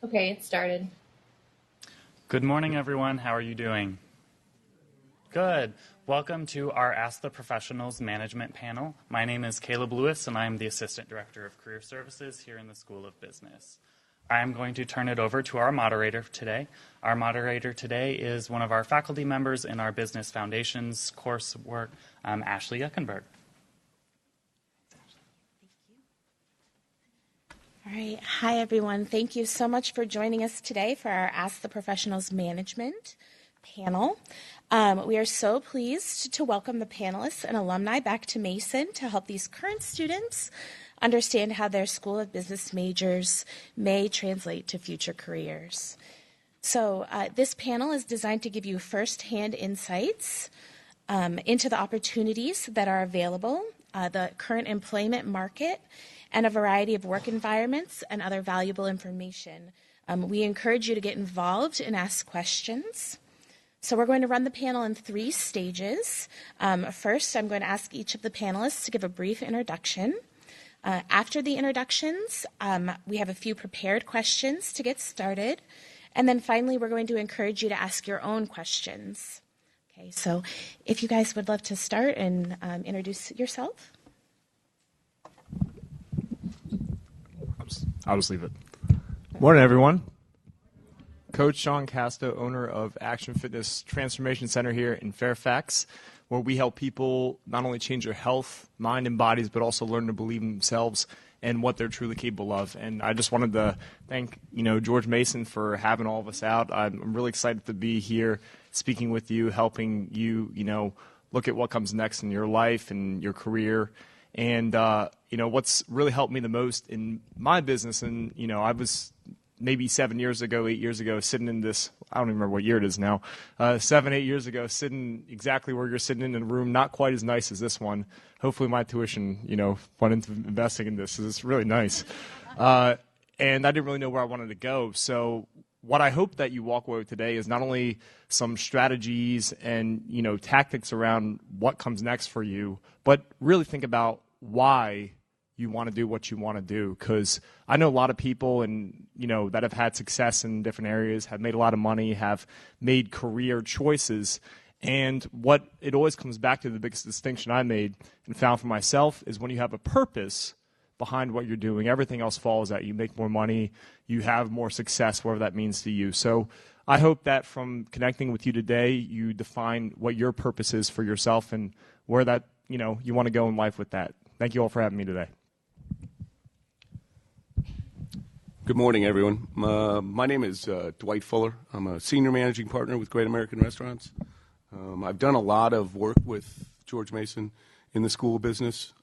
Okay, it started. Good morning, everyone. How are you doing? Good. Welcome to our Ask the Professionals Management panel. My name is Caleb Lewis, and I'm the Assistant Director of Career Services here in the School of Business. I'm going to turn it over to our moderator today. Our moderator today is one of our faculty members in our Business Foundations coursework, Ashley Yuckenberg. All right. Hi, everyone. Thank you so much for joining us today for our Ask the Professionals Management panel. We are so pleased to welcome the panelists and alumni back to Mason to help these current students understand how their School of Business majors may translate to future careers. So this panel is designed to give you firsthand insights into the opportunities that are available, the current employment market, and a variety of work environments and other valuable information. We encourage you to get involved and ask questions. So we're going to run the panel in 3 stages. First, I'm going to ask each of the panelists to give a brief introduction. After the introductions, we have a few prepared questions to get started. And then finally, we're going to encourage you to ask your own questions. Okay, so if you guys would love to start and introduce yourself. I'll just leave it. Morning, everyone. Coach Sean Casto, owner of Action Fitness Transformation Center here in Fairfax, where we help people not only change their health, mind, and bodies, but also learn to believe in themselves and what they're truly capable of. And I just wanted to thank, George Mason for having all of us out. I'm really excited to be here speaking with you, helping you, look at what comes next in your life and your career. And, what's really helped me the most in my business, and, I was maybe 8 years ago, sitting in this, I don't even remember what year it is now, 7, 8 years ago, sitting exactly where you're sitting in a room, not quite as nice as this one. Hopefully my tuition, went into investing in this, so it's really nice. And I didn't really know where I wanted to go. So what I hope that you walk away with today is not only some strategies and, tactics around what comes next for you, but really think about why you want to do what you want to do. Because I know a lot of people and, that have had success in different areas, have made a lot of money, have made career choices. And what it always comes back to, the biggest distinction I made and found for myself, is when you have a purpose behind what you're doing, everything else follows that. You make more money, you have more success, whatever that means to you. So I hope that from connecting with you today, you define what your purpose is for yourself and where that, you want to go in life with that. Thank you all for having me today. Good morning, everyone. My name is Dwight Fuller. I'm a senior managing partner with Great American Restaurants. I've done a lot of work with George Mason in the School of Business.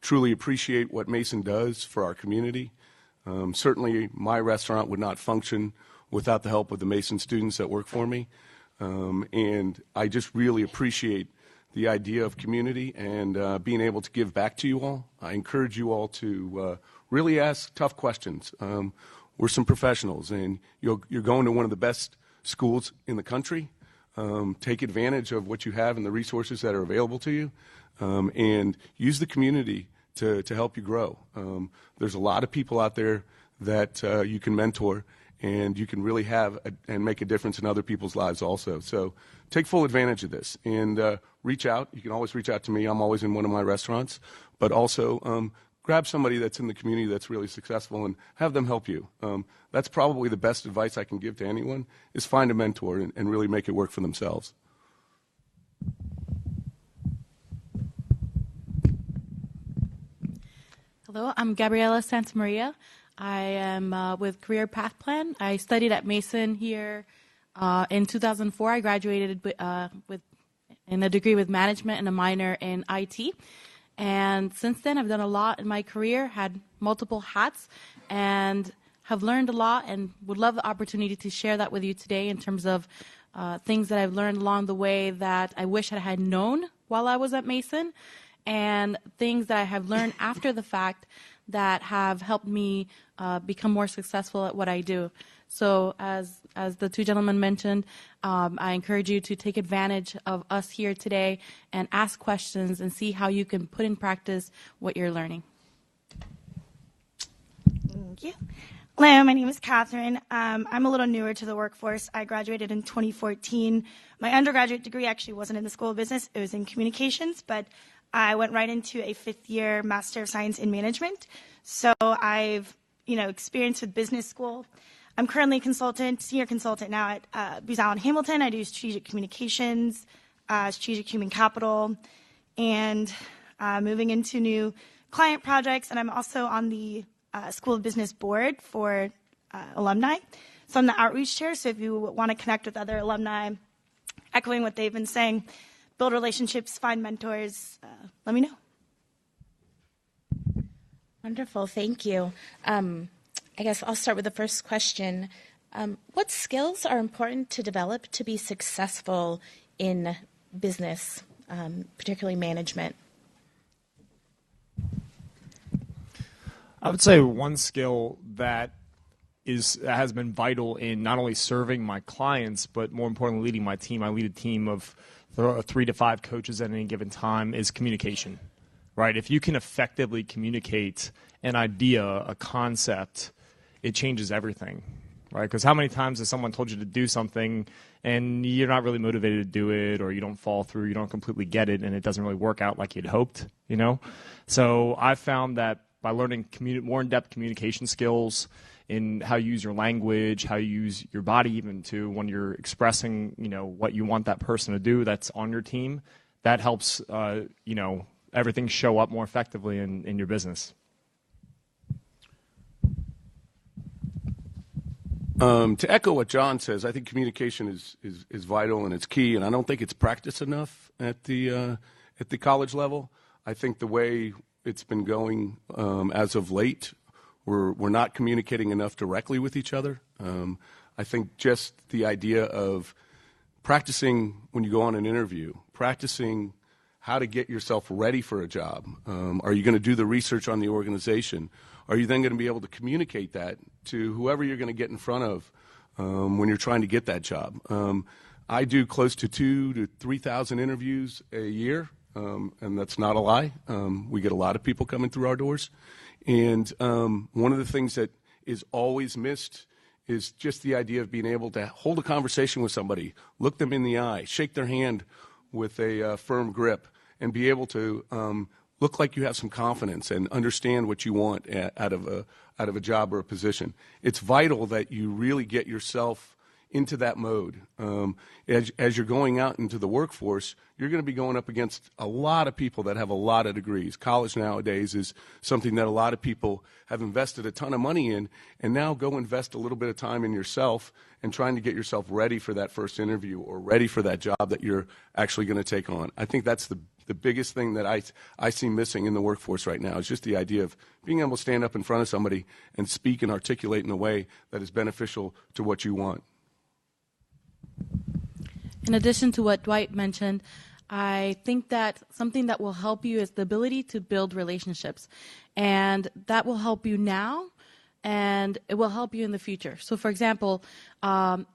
Truly appreciate what Mason does for our community. Certainly, my restaurant would not function without the help of the Mason students that work for me. And I just really appreciate the idea of community and being able to give back to you all. I encourage you all to really ask tough questions. We're some professionals, and you're going to one of the best schools in the country. Take advantage of what you have and the resources that are available to you, and use the community to help you grow. There's a lot of people out there that you can mentor, and you can really have and make a difference in other people's lives also. So take full advantage of this and reach out. You can always reach out to me. I'm always in one of my restaurants. But also grab somebody that's in the community that's really successful and have them help you. That's probably the best advice I can give to anyone, is find a mentor and really make it work for themselves. Hello, I'm Gabriela Santamaria. I am with Career Path Plan. I studied at Mason here in 2004. I graduated in a degree with management and a minor in IT. And since then, I've done a lot in my career, had multiple hats, and have learned a lot, and would love the opportunity to share that with you today in terms of things that I've learned along the way that I wish I had known while I was at Mason, and things that I have learned after the fact that have helped me become more successful at what I do. So as the two gentlemen mentioned, I encourage you to take advantage of us here today and ask questions and see how you can put in practice what you're learning. Thank you. Hello, my name is Catherine. I'm a little newer to the workforce. I graduated in 2014. My undergraduate degree actually wasn't in the School of Business. It was in communications, but I went right into a fifth-year Master of Science in Management. So I've, experience with business school. I'm currently a senior consultant now at Booz Allen Hamilton. I do strategic communications, strategic human capital, and moving into new client projects. And I'm also on the School of Business board for alumni. So I'm the outreach chair, so if you want to connect with other alumni, echoing what they've been saying, build relationships, find mentors, let me know. Wonderful, thank you. I guess I'll start with the first question. What skills are important to develop to be successful in business, particularly management? I would say one skill that has been vital in not only serving my clients, but more importantly, leading my team. I lead a team of 3 to 5 coaches at any given time, is communication, right? If you can effectively communicate an idea, a concept, it changes everything, right? Because how many times has someone told you to do something and you're not really motivated to do it, or you don't fall through, you don't completely get it, and it doesn't really work out like you'd hoped, So I found that by learning more in-depth communication skills in how you use your language, how you use your body even too, when you're expressing, what you want that person to do that's on your team, that helps, everything show up more effectively in your business. To echo what John says, I think communication is vital and it's key, and I don't think it's practiced enough at the college level. I think the way it's been going as of late, we're not communicating enough directly with each other. I think just the idea of practicing when you go on an interview, practicing how to get yourself ready for a job. Are you going to do the research on the organization? Are you then going to be able to communicate that to whoever you're going to get in front of when you're trying to get that job? I do close to 2,000 to 3,000 interviews a year. And that's not a lie. We get a lot of people coming through our doors. And one of the things that is always missed is just the idea of being able to hold a conversation with somebody, look them in the eye, shake their hand with a firm grip, and be able to look like you have some confidence and understand what you want out of a job or a position. It's vital that you really get yourself into that mode. As you're going out into the workforce, you're going to be going up against a lot of people that have a lot of degrees. College nowadays is something that a lot of people have invested a ton of money in, and now go invest a little bit of time in yourself and trying to get yourself ready for that first interview or ready for that job that you're actually going to take on. I think that's the biggest thing that I see missing in the workforce right now, is just the idea of being able to stand up in front of somebody and speak and articulate in a way that is beneficial to what you want. In addition to what Dwight mentioned, I think that something that will help you is the ability to build relationships. And that will help you now, and it will help you in the future. So, for example,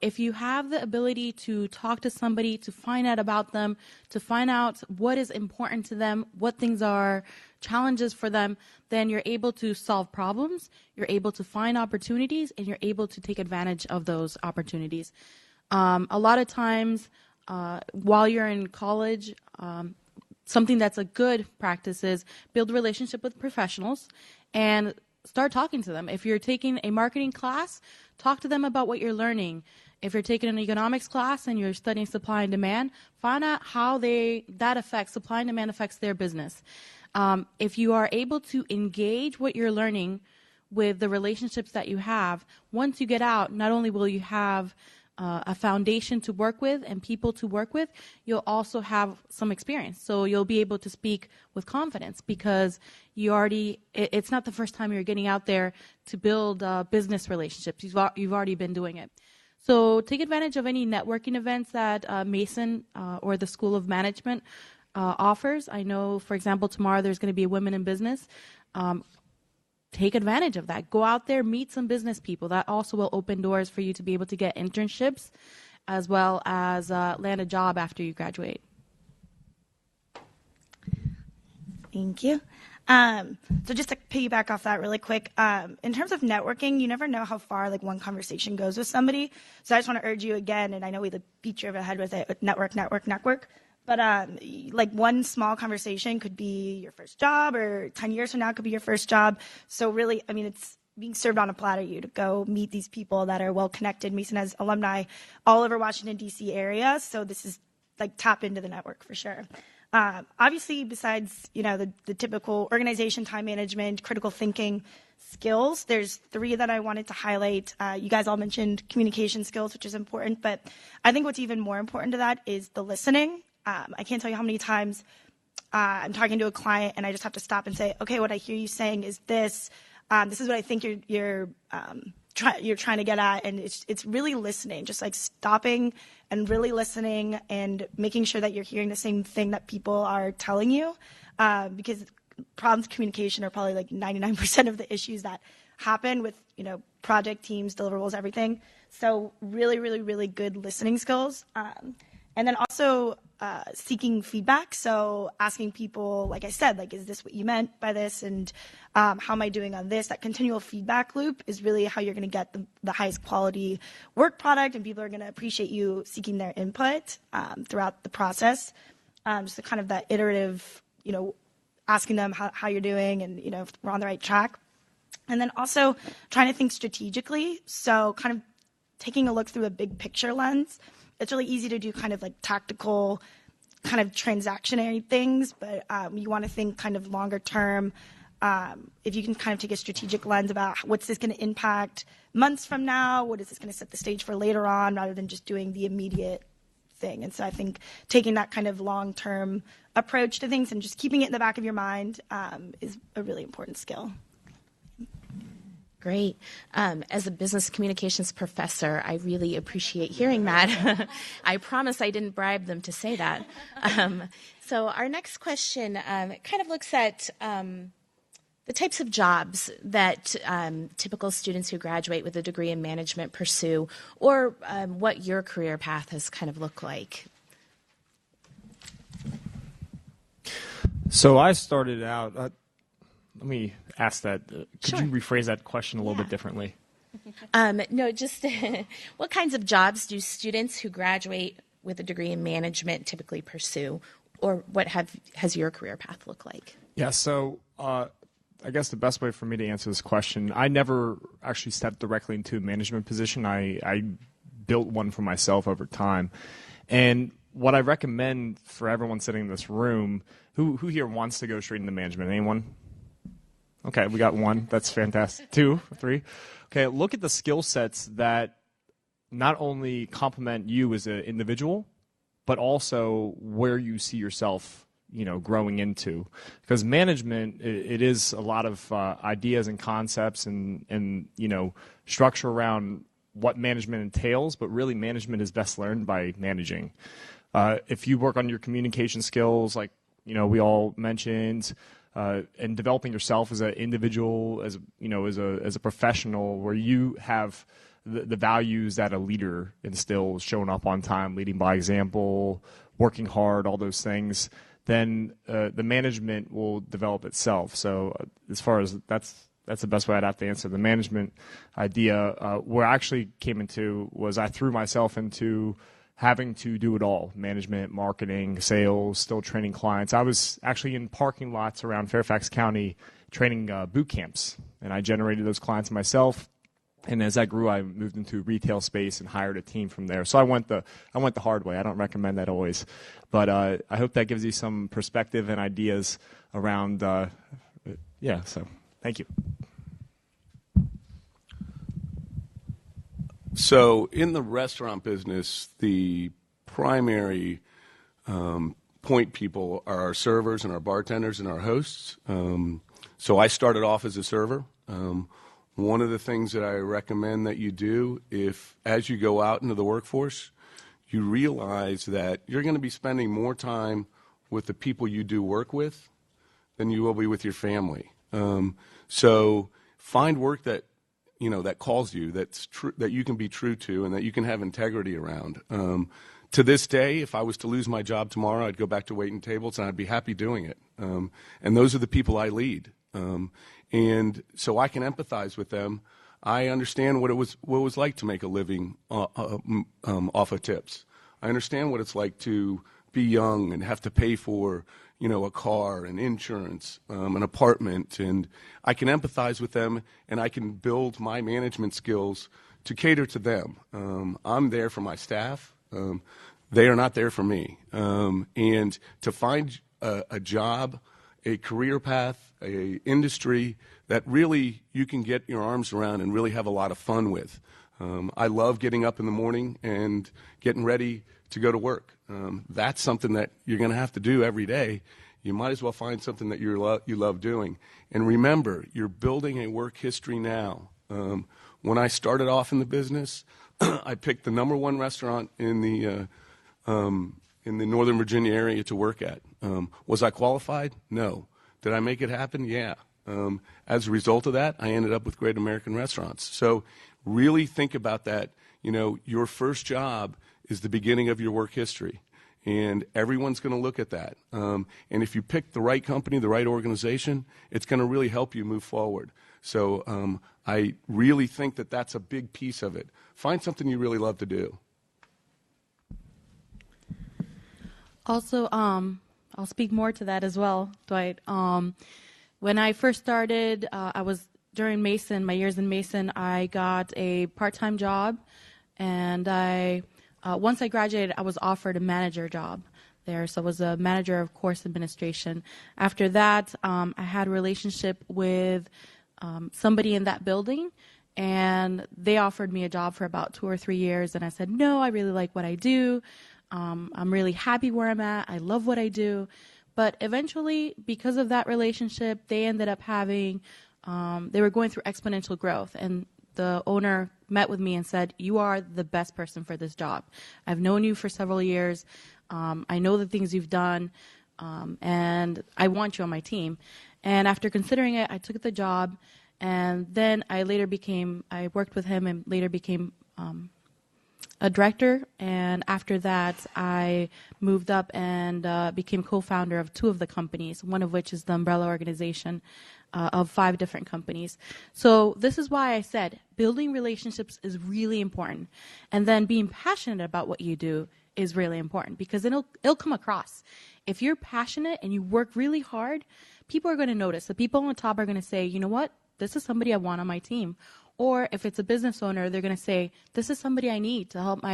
if you have the ability to talk to somebody, to find out about them, to find out what is important to them, what things are challenges for them, then you're able to solve problems, you're able to find opportunities, and you're able to take advantage of those opportunities. A lot of times, while you're in college, something that's a good practice is build a relationship with professionals and start talking to them. If you're taking a marketing class, talk to them about what you're learning. If you're taking an economics class and you're studying supply and demand, find out how supply and demand affects their business. If you are able to engage what you're learning with the relationships that you have, once you get out, not only will you have a foundation to work with and people to work with, you'll also have some experience. So you'll be able to speak with confidence because it's not the first time you're getting out there to build business relationships. You've already been doing it. So take advantage of any networking events that Mason or the School of Management offers. I know, for example, tomorrow there's going to be a Women in Business. Take advantage of that. Go out there, meet some business people. That also will open doors for you to be able to get internships as well as land a job after you graduate. Thank you. So just to piggyback off that really quick, in terms of networking, you never know how far like one conversation goes with somebody. So I just want to urge you again, and I know we like, beat you over the head with it, with network. But like one small conversation could be your first job, or 10 years from now could be your first job. So really, I mean, it's being served on a platter you to go meet these people that are well connected. Mason has alumni all over Washington, D.C. area. So this is like tap into the network for sure. Obviously, besides, you know, the typical organization, time management, critical thinking skills, there's 3 that I wanted to highlight. You guys all mentioned communication skills, which is important, but I think what's even more important to that is the listening. I can't tell you how many times I'm talking to a client and I just have to stop and say, okay, what I hear you saying is this. This is what I think you're trying to get at, and it's really listening, just like stopping and really listening and making sure that you're hearing the same thing that people are telling you, because problems with communication are probably like 99% of the issues that happen with, you know, project teams, deliverables, everything. So really, really, really good listening skills. And then also seeking feedback. So asking people, like I said, like, is this what you meant by this? And how am I doing on this? That continual feedback loop is really how you're going to get the highest quality work product, and people are going to appreciate you seeking their input throughout the process. So kind of that iterative, you know, asking them how you're doing and, you know, if we're on the right track. And then also trying to think strategically. So kind of taking a look through a big picture lens. It's really easy to do kind of like tactical, kind of transactionary things, but you want to think kind of longer term. If you can kind of take a strategic lens about what's this going to impact months from now, what is this going to set the stage for later on, rather than just doing the immediate thing. And so I think taking that kind of long-term approach to things and just keeping it in the back of your mind is a really important skill. Great. As a business communications professor, I really appreciate hearing that. I promise I didn't bribe them to say that. So our next question kind of looks at the types of jobs that typical students who graduate with a degree in management pursue, or what your career path has kind of looked like. So I started out, let me ask that. Could Sure. you rephrase that question a little bit differently? No, just what kinds of jobs do students who graduate with a degree in management typically pursue, or what has your career path looked like? Yeah, so I guess the best way for me to answer this question, I never actually stepped directly into a management position. I built one for myself over time. And what I recommend for everyone sitting in this room, who here wants to go straight into management? Anyone? Okay, we got one. That's fantastic. 2, 3. Okay, look at the skill sets that not only complement you as an individual, but also where you see yourself, you know, growing into. Because management, it is a lot of ideas and concepts and you know, structure around what management entails, but really management is best learned by managing. If you work on your communication skills, like, you know, we all mentioned, and developing yourself as an individual, as you know, as a professional, where you have the values that a leader instills, showing up on time, leading by example, working hard, all those things, then the management will develop itself. So as far as that's the best way I'd have to answer the management idea. Where I actually came into was I threw myself into having to do it all: management, marketing, sales, still training clients. I was actually in parking lots around Fairfax County training boot camps, and I generated those clients myself. And as I grew, I moved into retail space and hired a team from there. So I went the hard way. I don't recommend that always, but I hope that gives you some perspective and ideas around. So thank you. So in the restaurant business, the primary point people are our servers and our bartenders and our hosts. So I started off as a server. One of the things that I recommend that you do, if as you go out into the workforce, you realize that you're going to be spending more time with the people you do work with than you will be with your family. So find work that, you know, that calls you, that's true, that you can be true to, and that you can have integrity around. To this day, if I was to lose my job tomorrow, I'd go back to waiting tables, and I'd be happy doing it. And those are the people I lead. And so I can empathize with them. I understand what it was like to make a living off of tips. I understand what it's like to be young and have to pay for, a car and insurance, an apartment, and I can empathize with them, and I can build my management skills to cater to them. I'm there for my staff. They are not there for me. And to find a job, a career path, a industry that really you can get your arms around and really have a lot of fun with. I love getting up in the morning and getting ready to go to work. That's something that you're going to have to do every day. You might as well find something that you love doing. And remember, you're building a work history now. When I started off in the business, I picked the #1 restaurant in the Northern Virginia area to work at. Was I qualified? No. Did I make it happen? Yeah. As a result of that, I ended up with Great American Restaurants. So really think about that. Your first job is the beginning of your work history, and everyone's going to look at that. And if you pick the right company, the right organization, it's going to really help you move forward. So I really think that that's a big piece of it. Find something you really love to do. Also, I'll speak more to that as well, Dwight. When I first started, I was during Mason, my years in Mason, I got a part-time job, and once I graduated, I was offered a manager job there, so I was a manager of course administration. After that, I had a relationship with somebody in that building, and they offered me a job for about 2 or 3 years, and I said, no, I really like what I do. I'm really happy where I'm at. I love what I do. But eventually, because of that relationship, they ended up having, they were going through exponential growth. And the owner met with me and said, you are the best person for this job. I've known you for several years. I know the things you've done, and I want you on my team. And after considering it, I took the job. And then I worked with him and later became a director, and after that, I moved up and became co-founder of 2 of the companies, one of which is the umbrella organization of 5 different companies. So this is why I said building relationships is really important, and then being passionate about what you do is really important, because it'll come across. If you're passionate and you work really hard, people are going to notice. The people on the top are going to say, you know what, this is somebody I want on my team. Or if it's a business owner, they're going to say, this is somebody I need to help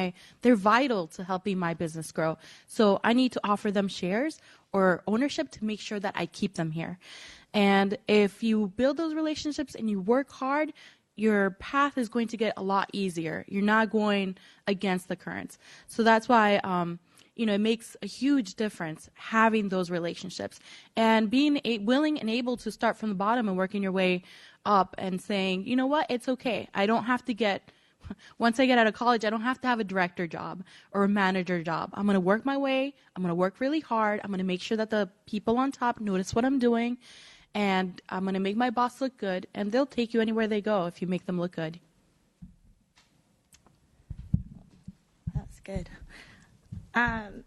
they're vital to helping my business grow. So I need to offer them shares or ownership to make sure that I keep them here. And if you build those relationships and you work hard, your path is going to get a lot easier. You're not going against the currents. So that's why, it makes a huge difference having those relationships and being willing and able to start from the bottom and working your way up and saying, you know what, it's okay. I don't have to once I get out of college, I don't have to have a director job or a manager job. I'm going to work my way. I'm going to work really hard. I'm going to make sure that the people on top notice what I'm doing, and I'm going to make my boss look good, and they'll take you anywhere they go if you make them look good. That's good.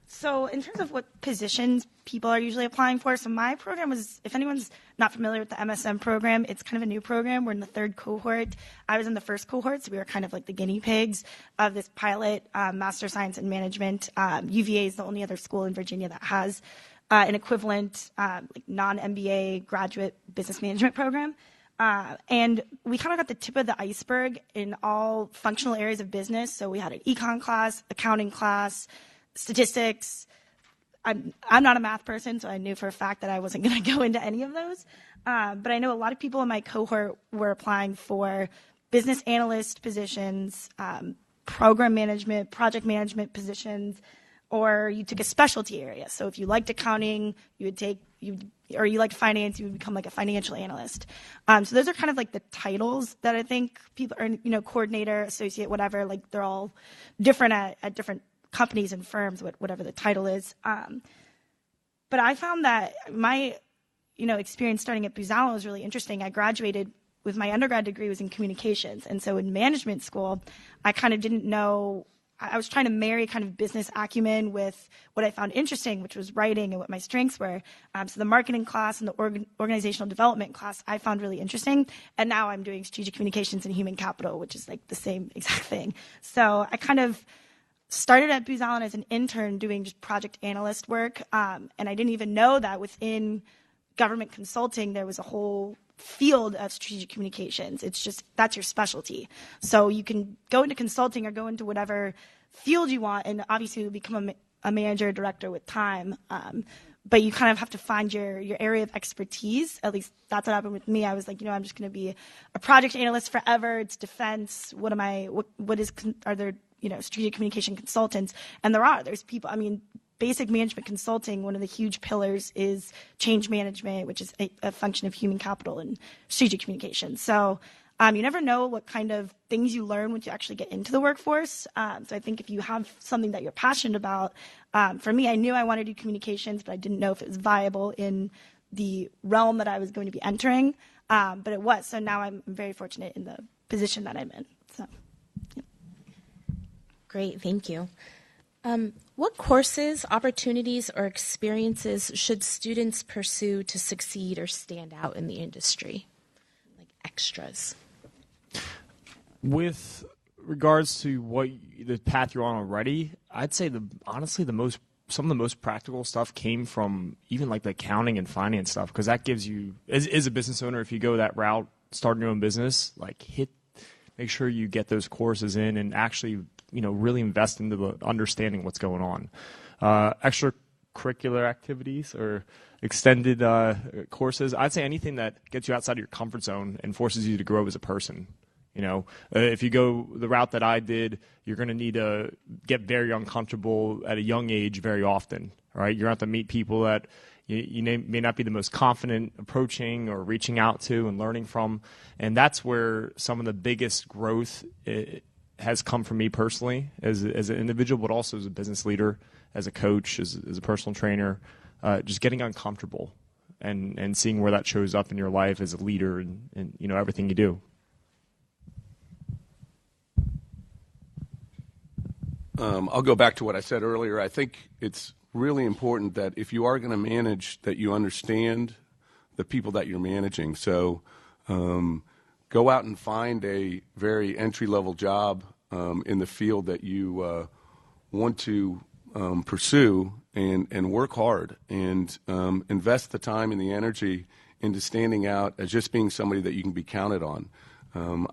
So in terms of what positions people are usually applying for, so my program was, if anyone's not familiar with the MSM program, it's kind of a new program. We're in the 3rd cohort. I was in the 1st cohort, so we were kind of like the guinea pigs of this pilot Master Science in Management. UVA is the only other school in Virginia that has an equivalent non-MBA graduate business management program. And we kind of got the tip of the iceberg in all functional areas of business. So we had an econ class, accounting class, statistics. I'm not a math person, so I knew for a fact that I wasn't going to go into any of those. But I know a lot of people in my cohort were applying for business analyst positions, program management, project management positions, or you took a specialty area. So if you liked accounting, or you liked finance, you would become like a financial analyst. So those are kind of like the titles that I think people are, coordinator, associate, whatever, like they're all different at different companies and firms, whatever the title is. But I found that my, experience starting at Buzalo was really interesting. I graduated with my undergrad degree was in communications. And so in management school, I kind of didn't know, I was trying to marry kind of business acumen with what I found interesting, which was writing and what my strengths were. So the marketing class and the organizational development class I found really interesting. And now I'm doing strategic communications and human capital, which is like the same exact thing. So I kind of started at Booz Allen as an intern doing just project analyst work. And I didn't even know that within government consulting, there was a whole field of strategic communications. It's just, that's your specialty. So you can go into consulting or go into whatever field you want, and obviously you'll become a manager or director with time. But you kind of have to find your area of expertise. At least that's what happened with me. I was like, I'm just going to be a project analyst forever. It's defense. Are there, strategic communication consultants? And there's people, basic management consulting, one of the huge pillars is change management, which is a function of human capital and strategic communication. So you never know what kind of things you learn once you actually get into the workforce. So I think if you have something that you're passionate about, for me, I knew I wanted to do communications, but I didn't know if it was viable in the realm that I was going to be entering. But it was. So now I'm very fortunate in the position that I'm in. So, yeah. Great, thank you. What courses, opportunities, or experiences should students pursue to succeed or stand out in the industry? Like extras. With regards to the path you're on already, I'd say some of the most practical stuff came from even like the accounting and finance stuff, because that gives you, as a business owner, if you go that route, starting your own business, make sure you get those courses in and actually really invest into the understanding what's going on. Extracurricular activities or extended courses, I'd say anything that gets you outside of your comfort zone and forces you to grow as a person. If you go the route that I did, you're going to need to get very uncomfortable at a young age very often. All right, you're going to have to meet people that you may not be the most confident approaching or reaching out to and learning from, and that's where some of the biggest growth has come from me personally as an individual, but also as a business leader, as a coach, as a personal trainer, just getting uncomfortable and seeing where that shows up in your life as a leader and everything you do. I'll go back to what I said earlier. I think it's really important that if you are going to manage, that you understand the people that you're managing. So go out and find a very entry-level job in the field that you want to pursue and work hard and invest the time and the energy into standing out as just being somebody that you can be counted on.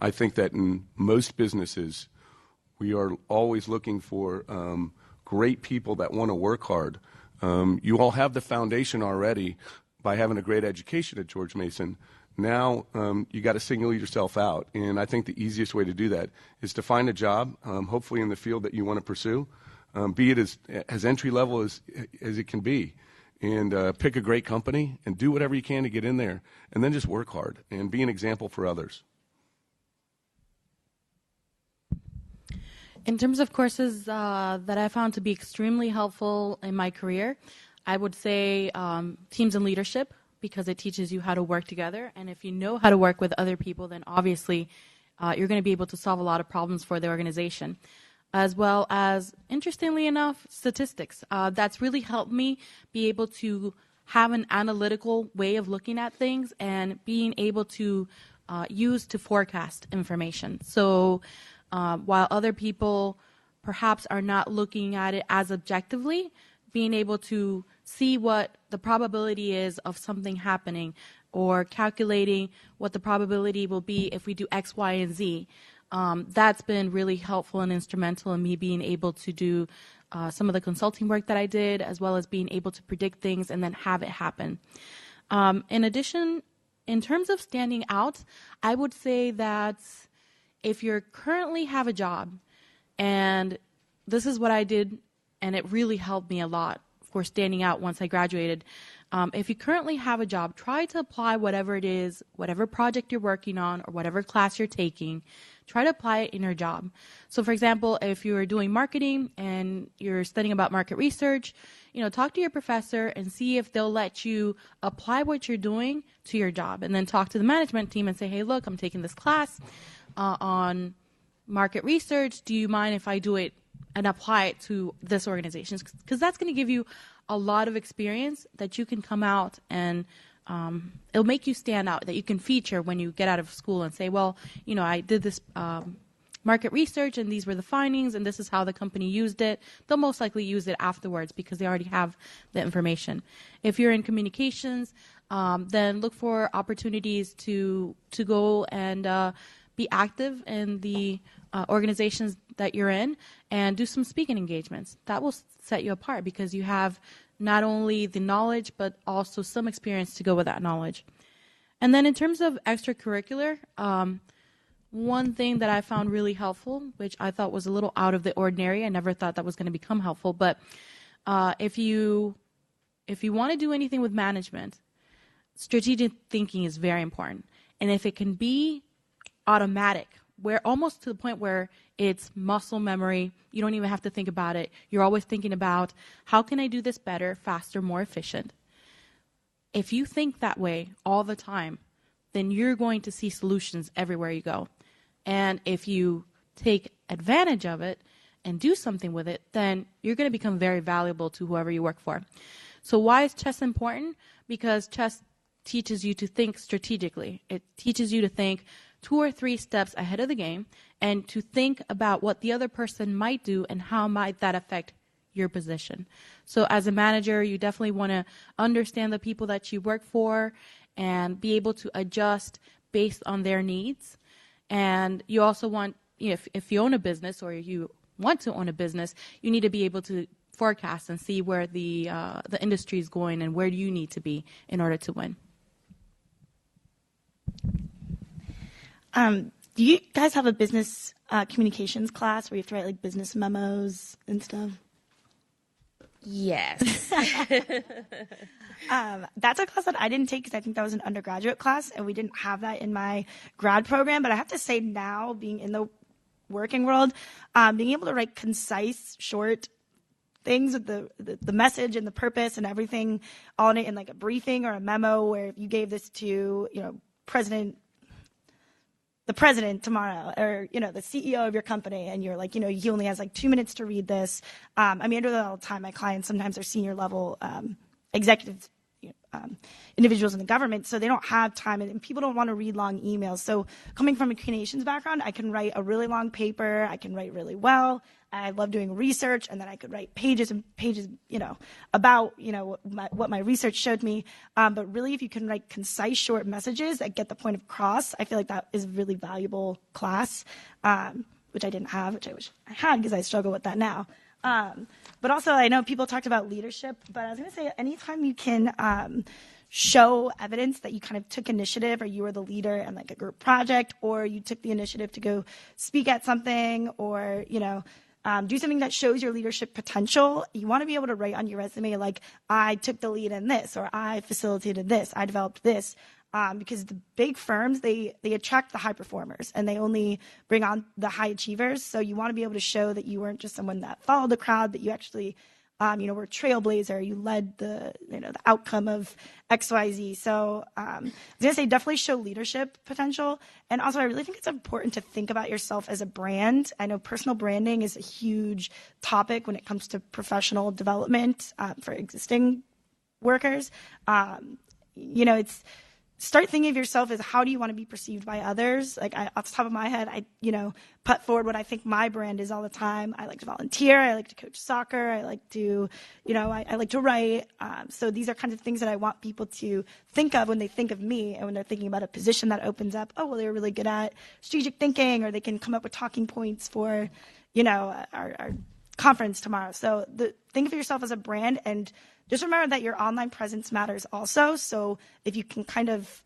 I think that in most businesses, we are always looking for great people that want to work hard. You all have the foundation already by having a great education at George Mason. Now you got to single yourself out, and I think the easiest way to do that is to find a job, hopefully in the field that you want to pursue, be it as entry level as it can be, and pick a great company and do whatever you can to get in there, and then just work hard and be an example for others. In terms of courses that I found to be extremely helpful in my career, I would say teams and leadership, because it teaches you how to work together. And if you know how to work with other people, then obviously you're going to be able to solve a lot of problems for the organization. As well as, interestingly enough, statistics. That's really helped me be able to have an analytical way of looking at things and being able to use to forecast information. So while other people perhaps are not looking at it as objectively, being able to see what the probability is of something happening or calculating what the probability will be if we do X, Y, and Z. That's been really helpful and instrumental in me being able to do some of the consulting work that I did, as well as being able to predict things and then have it happen. In addition, in terms of standing out, I would say that if you currently have a job, and this is what I did, and it really helped me a lot for standing out once I graduated. If you currently have a job, try to apply whatever it is, whatever project you're working on or whatever class you're taking, try to apply it in your job. So for example, if you're doing marketing and you're studying about market research, talk to your professor and see if they'll let you apply what you're doing to your job, and then talk to the management team and say, hey, look, I'm taking this class on market research. Do you mind if I do it apply it to this organization, because that's going to give you a lot of experience that you can come out and it'll make you stand out, that you can feature when you get out of school and say, well, I did this market research and these were the findings and this is how the company used it. They'll most likely use it afterwards because they already have the information. If you're in communications, then look for opportunities to go and be active in the organizations that you're in and do some speaking engagements. That will set you apart because you have not only the knowledge but also some experience to go with that knowledge. And then in terms of extracurricular, one thing that I found really helpful, which I thought was a little out of the ordinary, I never thought that was going to become helpful, but if you want to do anything with management, strategic thinking is very important. And if it can be automatic, where almost to the point where it's muscle memory, you don't even have to think about it. You're always thinking about, how can I do this better, faster, more efficient? If you think that way all the time, then you're going to see solutions everywhere you go. And if you take advantage of it and do something with it, then you're going to become very valuable to whoever you work for. So why is chess important? Because chess teaches you to think strategically. It teaches you to think 2 or 3 steps ahead of the game and to think about what the other person might do and how might that affect your position. So as a manager, you definitely want to understand the people that you work for and be able to adjust based on their needs. And you also want, if you own a business or you want to own a business, you need to be able to forecast and see where the industry is going and where do you need to be in order to win. Do you guys have a business communications class where you have to write like business memos and stuff? Yes. That's a class that I didn't take because I think that was an undergraduate class, and we didn't have that in my grad program. But I have to say now, being in the working world, being able to write concise, short things with the message and the purpose and everything on it in like a briefing or a memo where if you gave this to, the president tomorrow or, the CEO of your company and you're like, he only has like 2 minutes to read this. I do that all the time. My clients sometimes are senior level executives, individuals in the government, so they don't have time and people don't want to read long emails. So coming from a communications background, I can write a really long paper. I can write really well. I love doing research, and then I could write pages and pages, about, what my research showed me. But really, if you can write concise, short messages that get the point across, I feel like that is a really valuable class, which I didn't have, which I wish I had because I struggle with that now. But also, I know people talked about leadership, but I was going to say anytime you can show evidence that you kind of took initiative or you were the leader in like a group project or you took the initiative to go speak at something or, do something that shows your leadership potential. You want to be able to write on your resume like, I took the lead in this, or I facilitated this, I developed this. Because the big firms, they attract the high performers and they only bring on the high achievers. So you want to be able to show that you weren't just someone that followed the crowd, but you actually, were a trailblazer. You led the outcome of XYZ. So I was going to say definitely show leadership potential. And also I really think it's important to think about yourself as a brand. I know personal branding is a huge topic when it comes to professional development for existing workers. It's start thinking of yourself as how do you want to be perceived by others? Like off the top of my head, I put forward what I think my brand is all the time. I like to volunteer. I like to coach soccer. I like to, I like to write. So these are kinds of things that I want people to think of when they think of me and when they're thinking about a position that opens up. Oh, well, they're really good at strategic thinking, or they can come up with talking points for, our conference tomorrow. So think of yourself as a brand, and just remember that your online presence matters also. So if you can kind of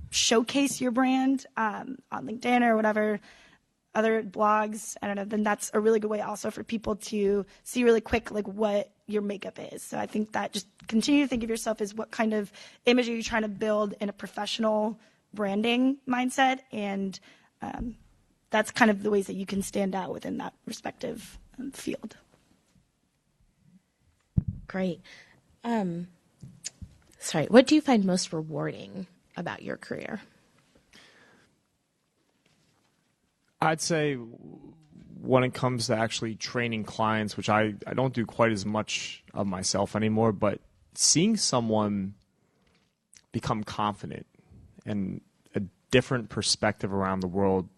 showcase your brand on LinkedIn or whatever other blogs, I don't know, then that's a really good way also for people to see really quick like what your makeup is. So I think that just continue to think of yourself as what kind of image are you trying to build in a professional branding mindset, and that's kind of the ways that you can stand out within that respective field. Great. What do you find most rewarding about your career? I'd say when it comes to actually training clients, which I don't do quite as much of myself anymore, but seeing someone become confident and a different perspective around the world.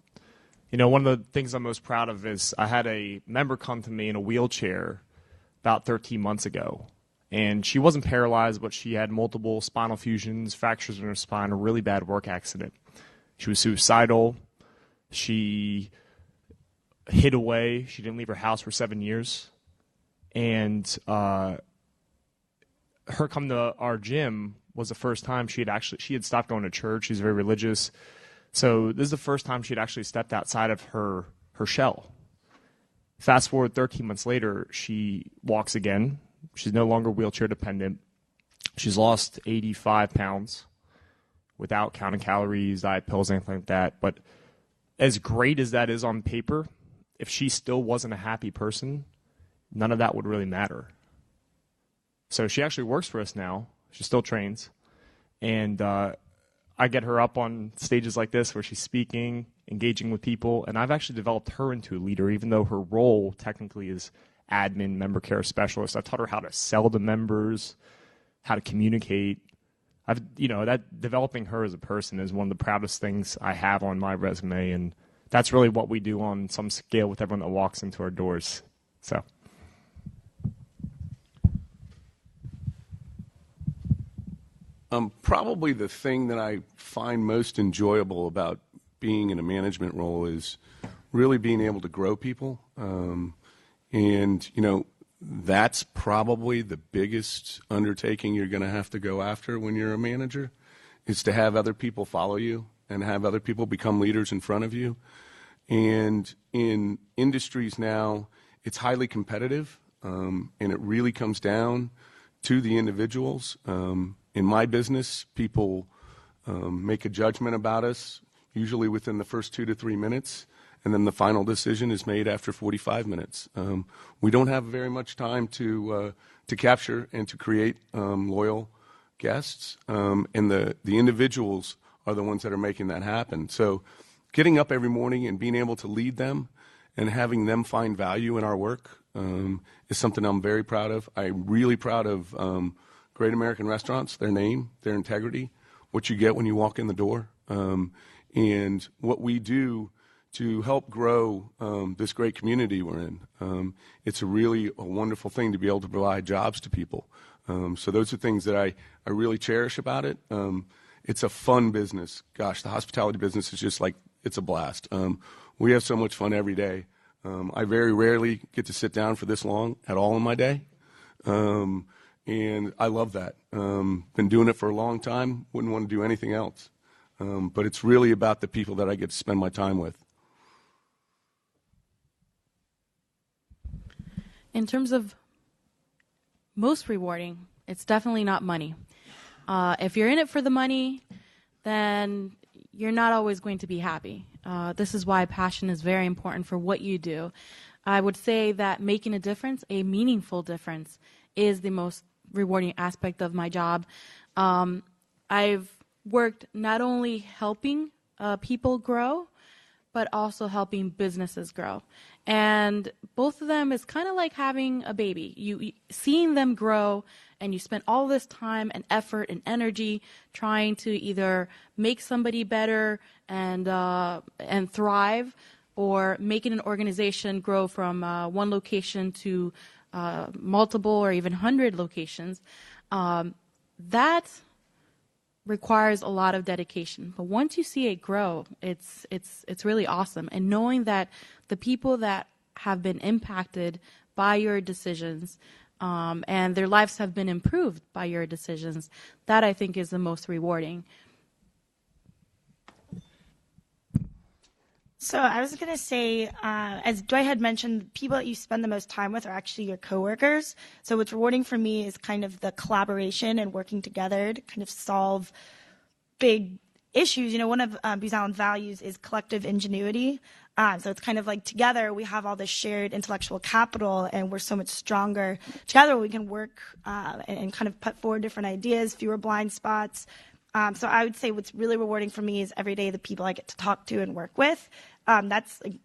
You know, one of the things I'm most proud of is I had a member come to me in a wheelchair about 13 months ago. And she wasn't paralyzed, but she had multiple spinal fusions, fractures in her spine, a really bad work accident. She was suicidal. She hid away. She didn't leave her house for 7 years. And her coming to our gym was the first time she had stopped going to church. She's very religious. So this is the first time she'd actually stepped outside of her shell. Fast forward 13 months later, she walks again. She's no longer wheelchair dependent. She's lost 85 pounds without counting calories, diet pills, anything like that. But as great as that is on paper, if she still wasn't a happy person, none of that would really matter. So she actually works for us now. She still trains. And I get her up on stages like this where she's speaking, engaging with people, and I've actually developed her into a leader, even though her role technically is admin, member care specialist. I've taught her how to sell to members, how to communicate. That developing her as a person is one of the proudest things I have on my resume, and that's really what we do on some scale with everyone that walks into our doors. So. Probably the thing that I find most enjoyable about being in a management role is really being able to grow people. And, that's probably the biggest undertaking you're going to have to go after when you're a manager, is to have other people follow you and have other people become leaders in front of you. And in industries now, it's highly competitive, and it really comes down to the individuals. In my business, people make a judgment about us, usually within the first 2 to 3 minutes, and then the final decision is made after 45 minutes. We don't have very much time to capture and to create loyal guests, and the individuals are the ones that are making that happen. So getting up every morning and being able to lead them and having them find value in our work is something I'm very proud of. I'm really proud of Great American Restaurants, their name, their integrity, what you get when you walk in the door, and what we do to help grow this great community we're in. It's a wonderful thing to be able to provide jobs to people. So those are things that I really cherish about it. It's a fun business. Gosh, the hospitality business is just like, it's a blast. We have so much fun every day. I very rarely get to sit down for this long at all in my day. And I love that. Been doing it for a long time. Wouldn't want to do anything else. But it's really about the people that I get to spend my time with. In terms of most rewarding, it's definitely not money. If you're in it for the money, then you're not always going to be happy. This is why passion is very important for what you do. I would say that making a difference, a meaningful difference, is the most rewarding aspect of my job. I've worked not only helping people grow, but also helping businesses grow. And both of them is kind of like having a baby. You seeing them grow, and you spend all this time and effort and energy trying to either make somebody better and thrive, or making an organization grow from one location to multiple or even 100 locations. That requires a lot of dedication. But once you see it grow, it's really awesome. And knowing that the people that have been impacted by your decisions and their lives have been improved by your decisions, that I think is the most rewarding. So I was going to say, as Dwight had mentioned, the people that you spend the most time with are actually your coworkers. So what's rewarding for me is kind of the collaboration and working together to kind of solve big issues. You know, one of Booz Allen's values is collective ingenuity. So it's kind of like together we have all this shared intellectual capital, and we're so much stronger together. We can work and kind of put forward different ideas, fewer blind spots. So I would say what's really rewarding for me is every day the people I get to talk to and work with. that's like,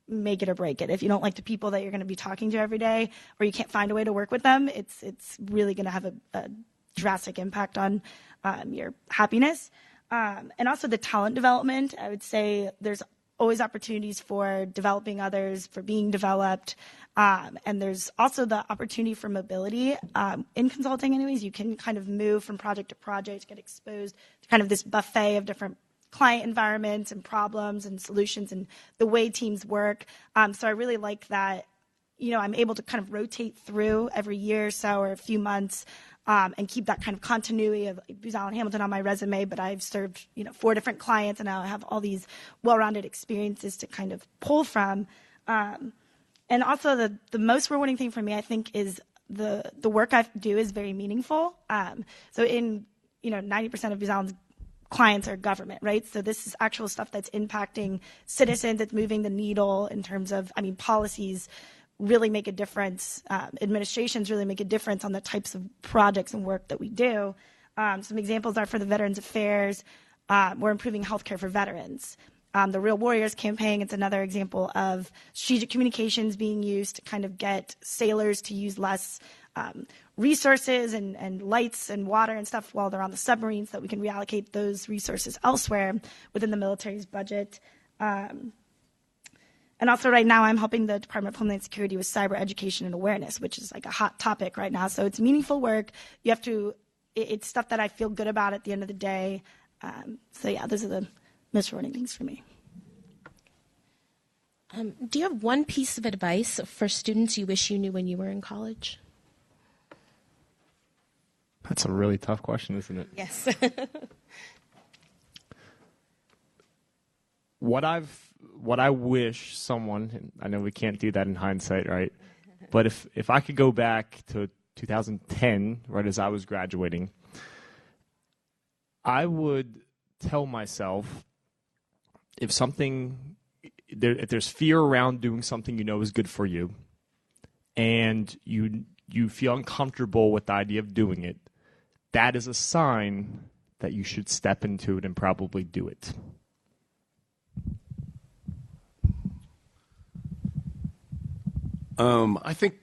make it or break it. If you don't like the people that you're going to be talking to every day, or you can't find a way to work with them, it's really going to have a drastic impact on your happiness. And also the talent development. I would say there's always opportunities for developing others, for being developed. And there's also the opportunity for mobility. In consulting anyways, you can kind of move from project to project, get exposed to kind of this buffet of different client environments and problems and solutions and the way teams work. So I really like that, I'm able to kind of rotate through every year or so or a few months and keep that kind of continuity of Booz Allen Hamilton on my resume, but I've served, 4 different clients and now I have all these well-rounded experiences to kind of pull from. And also the most rewarding thing for me, I think, is the work I do is very meaningful. So in, 90% of Booz Allen's clients are government, right? So this is actual stuff that's impacting citizens. It's moving the needle in terms of, policies really make a difference. Administrations really make a difference on the types of projects and work that we do. Some examples are for the Veterans Affairs. We're improving healthcare for veterans. The Real Warriors campaign, it's another example of strategic communications being used to kind of get sailors to use less resources and lights and water and stuff while they're on the submarines, so that we can reallocate those resources elsewhere within the military's budget. And also right now I'm helping the Department of Homeland Security with cyber education and awareness, which is like a hot topic right now. So it's meaningful work. It's stuff that I feel good about at the end of the day. So yeah, those are the most rewarding things for me. Do you have one piece of advice for students you wish you knew when you were in college? That's a really tough question, isn't it? Yes. What I wish someone, and I know we can't do that in hindsight, right? But if I could go back to 2010, right as I was graduating, I would tell myself if there's fear around doing something is good for you, and you feel uncomfortable with the idea of doing it, that is a sign that you should step into it and probably do it. I think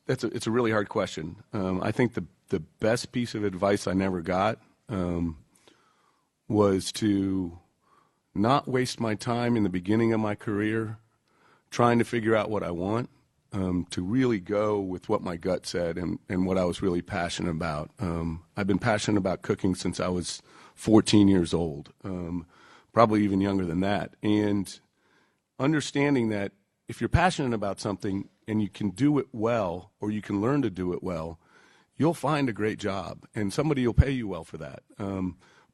it's a really hard question. I think the best piece of advice I never got was to not waste my time in the beginning of my career trying to figure out what I want, to really go with what my gut said and what I was really passionate about. I've been passionate about cooking since I was 14 years old, probably even younger than that. And understanding that if you're passionate about something and you can do it well, or you can learn to do it well, you'll find a great job and somebody will pay you well for that.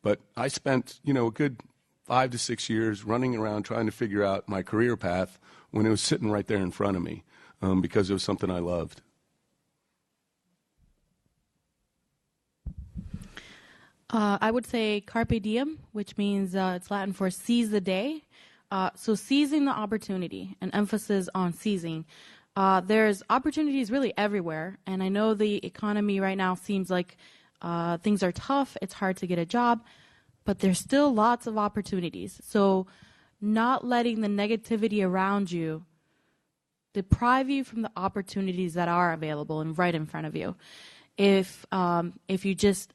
But I spent, a good 5 to 6 years running around trying to figure out my career path when it was sitting right there in front of me, because it was something I loved. I would say carpe diem, which means it's Latin for seize the day. So seizing the opportunity, an emphasis on seizing. There's opportunities really everywhere, and I know the economy right now seems like things are tough, it's hard to get a job, but there's still lots of opportunities. So not letting the negativity around you deprive you from the opportunities that are available and right in front of you. If you just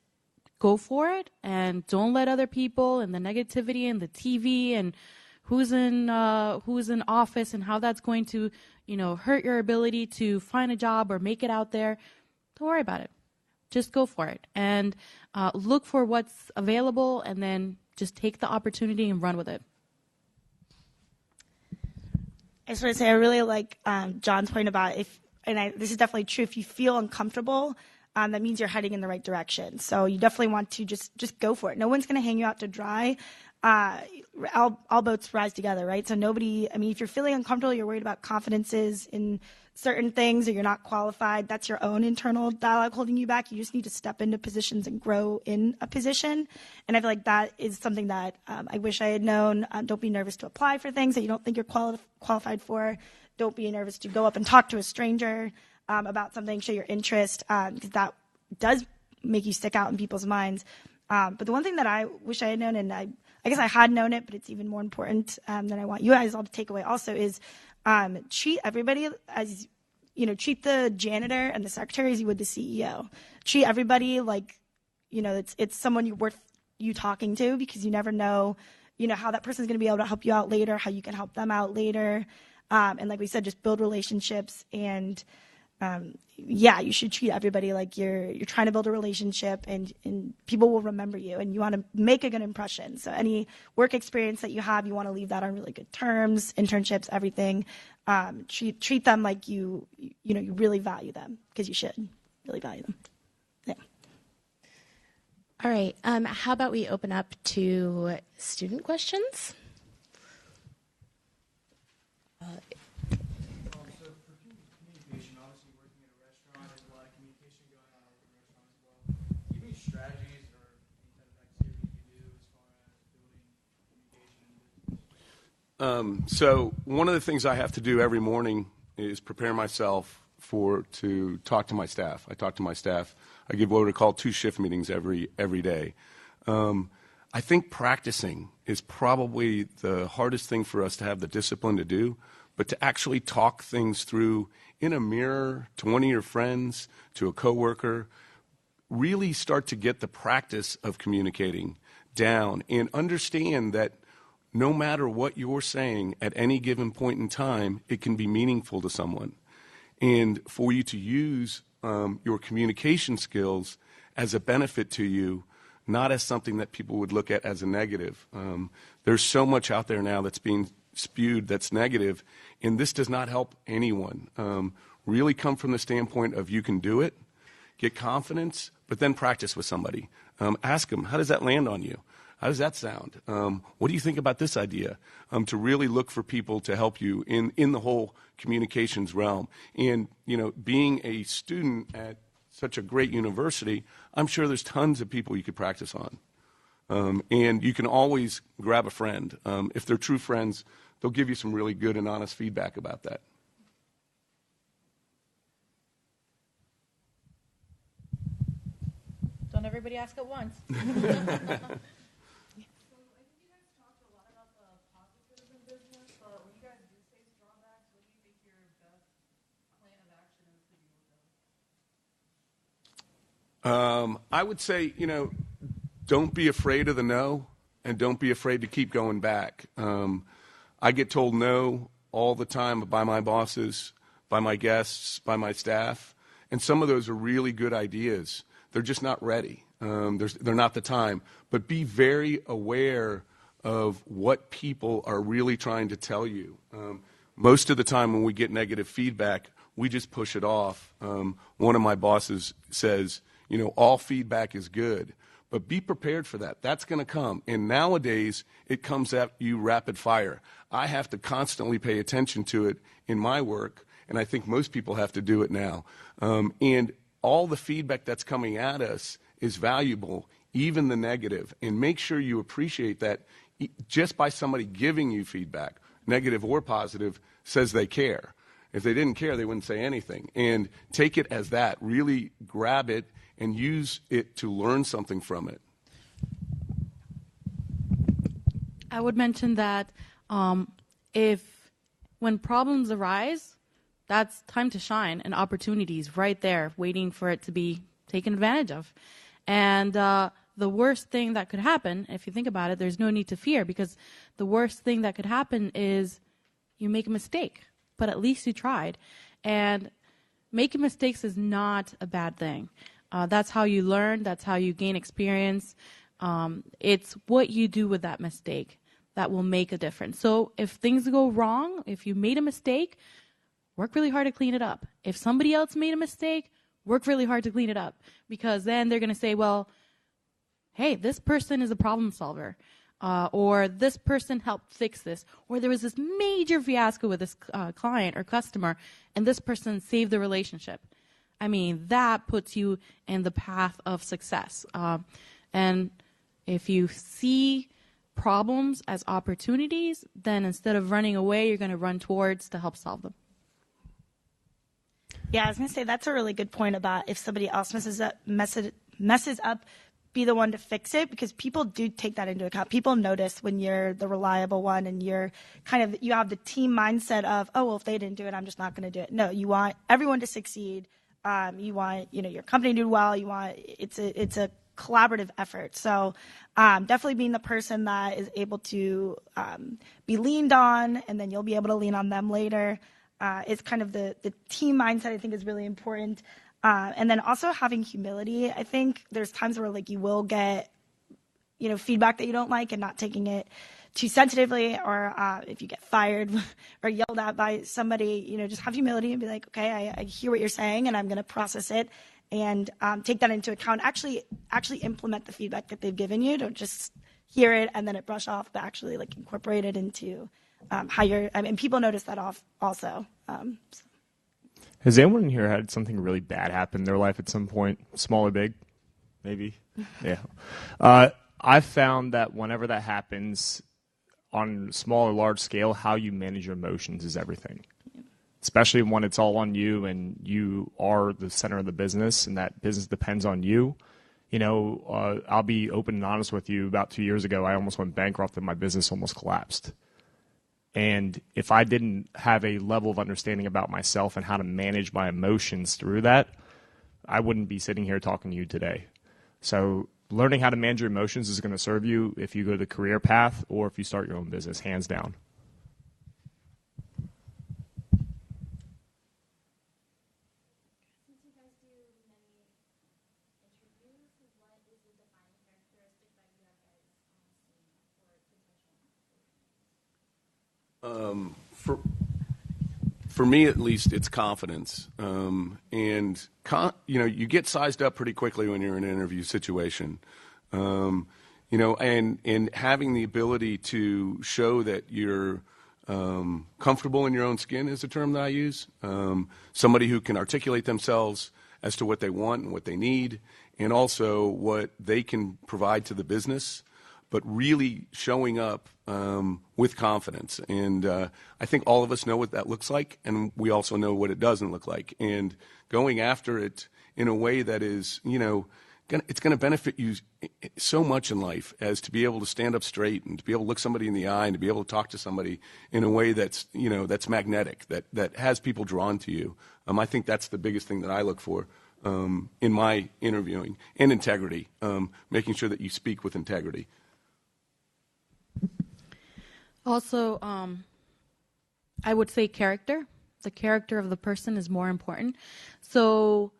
go for it and don't let other people and the negativity and the TV and who's in office and how that's going to, hurt your ability to find a job or make it out there, don't worry about it. Just go for it and look for what's available and then just take the opportunity and run with it. I just want to say I really like John's point about this is definitely true, if you feel uncomfortable, that means you're heading in the right direction. So you definitely want to just go for it. No one's going to hang you out to dry. All boats rise together, right? So if you're feeling uncomfortable, you're worried about confidences in certain things, or you're not qualified, that's your own internal dialogue holding you back. You just need to step into positions and grow in a position. And I feel like that is something that I wish I had known. Don't be nervous to apply for things that you don't think you're qualified for. Don't be nervous to go up and talk to a stranger about something, show your interest, because that does make you stick out in people's minds. But the one thing that I wish I had known, and I guess I had known it, but it's even more important that I want you guys all to take away also is treat everybody as, treat the janitor and the secretary as you would the CEO. Treat everybody like, it's someone worth you talking to, because you never know, how that person's going to be able to help you out later, how you can help them out later. And like we said, just build relationships. And you should treat everybody like you're trying to build a relationship, and people will remember you, and you want to make a good impression. So any work experience that you have, you want to leave that on really good terms, internships, everything. Treat them like you really value them, because you should really value them. Yeah. All right. How about we open up to student questions? So for communication, obviously working in a restaurant, there's a lot of communication going on with the restaurant as well. Do you have any strategies or any type of activity you do as far as building communication? So one of the things I have to do every morning is prepare myself to talk to my staff. I talk to my staff. I give what are called 2 shift meetings every day. I think practicing is probably the hardest thing for us to have the discipline to do, but to actually talk things through in a mirror to one of your friends, to a coworker, really start to get the practice of communicating down and understand that no matter what you're saying at any given point in time, it can be meaningful to someone. And for you to use your communication skills as a benefit to you, not as something that people would look at as a negative. There's so much out there now that's being spewed that's negative, and this does not help anyone. Really come from the standpoint of you can do it, get confidence, but then practice with somebody. Ask them, how does that land on you? How does that sound? What do you think about this idea? To really look for people to help you in the whole communications realm. And, being a student at such a great university, I'm sure there's tons of people you could practice on. And you can always grab a friend. If they're true friends, they'll give you some really good and honest feedback about that. Don't everybody ask at once. I would say, don't be afraid of the no, and don't be afraid to keep going back. I get told no all the time by my bosses, by my guests, by my staff, and some of those are really good ideas. They're just not ready. They're not the time. But be very aware of what people are really trying to tell you. Most of the time when we get negative feedback, we just push it off. One of my bosses says, all feedback is good, but be prepared for that. That's going to come. And nowadays, it comes at you rapid fire. I have to constantly pay attention to it in my work, and I think most people have to do it now. And all the feedback that's coming at us is valuable, even the negative. And make sure you appreciate that just by somebody giving you feedback, negative or positive, says they care. If they didn't care, they wouldn't say anything. And take it as that. Really grab it and use it to learn something from it. I would mention that when problems arise, that's time to shine, and opportunities right there waiting for it to be taken advantage of. And the worst thing that could happen, if you think about it, there's no need to fear, because the worst thing that could happen is you make a mistake, but at least you tried. And making mistakes is not a bad thing. That's how you learn. That's how you gain experience. It's what you do with that mistake that will make a difference. So if things go wrong, if you made a mistake, work really hard to clean it up. If somebody else made a mistake, work really hard to clean it up, because then they're going to say, well, hey, this person is a problem solver, or this person helped fix this, or there was this major fiasco with this client or customer, and this person saved the relationship. I mean, that puts you in the path of success. And if you see problems as opportunities, then instead of running away, you're going to run towards to help solve them. Yeah, I was going to say that's a really good point about if somebody else messes up, be the one to fix it, because people do take that into account. People notice when you're the reliable one and you're you have the team mindset of, oh, well, if they didn't do it, I'm just not going to do it. No, you want everyone to succeed. You want, your company to do well. It's a collaborative effort. So definitely being the person that is able to be leaned on, and then you'll be able to lean on them later. Is kind of the team mindset, I think, is really important. And then also having humility. I think there's times where you will get, feedback that you don't like and not taking it too sensitively, or if you get fired or yelled at by somebody, just have humility and be like, okay, I hear what you're saying and I'm going to process it and take that into account. Actually implement the feedback that they've given you. Don't just hear it and then it brush off, but actually incorporate it into how you're. I mean, people notice that also. Has anyone in here had something really bad happen in their life at some point, small or big? Maybe. Yeah. I've found that whenever that happens on small or large scale, how you manage your emotions is everything. Especially when it's all on you and you are the center of the business and that business depends on you. I'll be open and honest with you. About 2 years ago, I almost went bankrupt and my business almost collapsed. And if I didn't have a level of understanding about myself and how to manage my emotions through that, I wouldn't be sitting here talking to you today. So learning how to manage your emotions is going to serve you if you go the career path or if you start your own business, hands down. For me, at least, it's confidence. You get sized up pretty quickly when you're in an interview situation. And having the ability to show that you're comfortable in your own skin is a term that I use. Somebody who can articulate themselves as to what they want and what they need, and also what they can provide to the business, but really showing up with confidence. And I think all of us know what that looks like, and we also know what it doesn't look like. And going after it in a way that is, it's going to benefit you so much in life, as to be able to stand up straight and to be able to look somebody in the eye and to be able to talk to somebody in a way that's, that's magnetic, that has people drawn to you. I think that's the biggest thing that I look for in my interviewing, and integrity, making sure that you speak with integrity. Also, I would say character. The character of the person is more important. So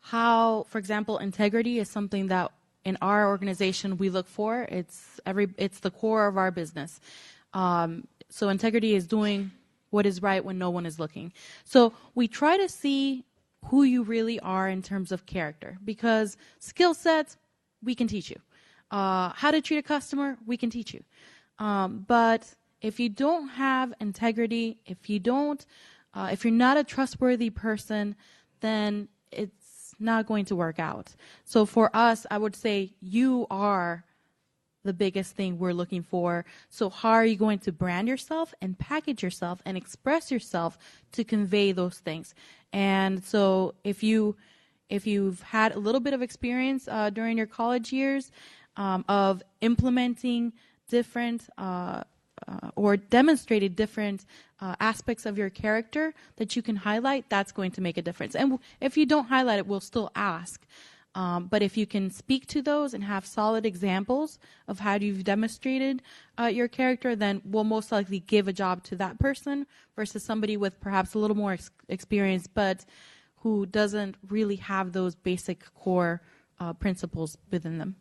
how, for example, integrity is something that in our organization we look for. It's the core of our business. So integrity is doing what is right when no one is looking. So we try to see who you really are in terms of character, because skill sets, we can teach you. How to treat a customer, we can teach you. But if you don't have integrity, if you're not a trustworthy person, then it's not going to work out. So for us, I would say you are the biggest thing we're looking for. So how are you going to brand yourself and package yourself and express yourself to convey those things? And so if you've had a little bit of experience during your college years of implementing different or demonstrated different aspects of your character that you can highlight, that's going to make a difference. And if you don't highlight it, we'll still ask. But if you can speak to those and have solid examples of how you've demonstrated your character, then we'll most likely give a job to that person versus somebody with perhaps a little more experience, but who doesn't really have those basic core principles within them.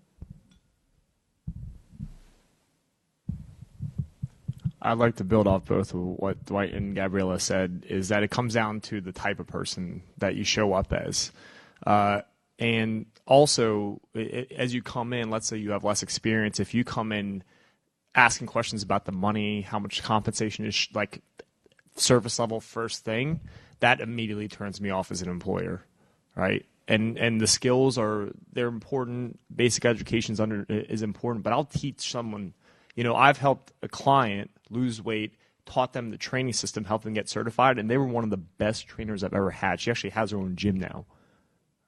I'd like to build off both of what Dwight and Gabriella said, is that it comes down to the type of person that you show up as. And also, as you come in, let's say you have less experience, if you come in asking questions about the money, how much compensation is like surface level first thing, that immediately turns me off as an employer, right? And the skills they're important. Basic education is important, but I'll teach someone. I've helped a client lose weight, taught them the training system, helped them get certified, and they were one of the best trainers I've ever had. She actually has her own gym now,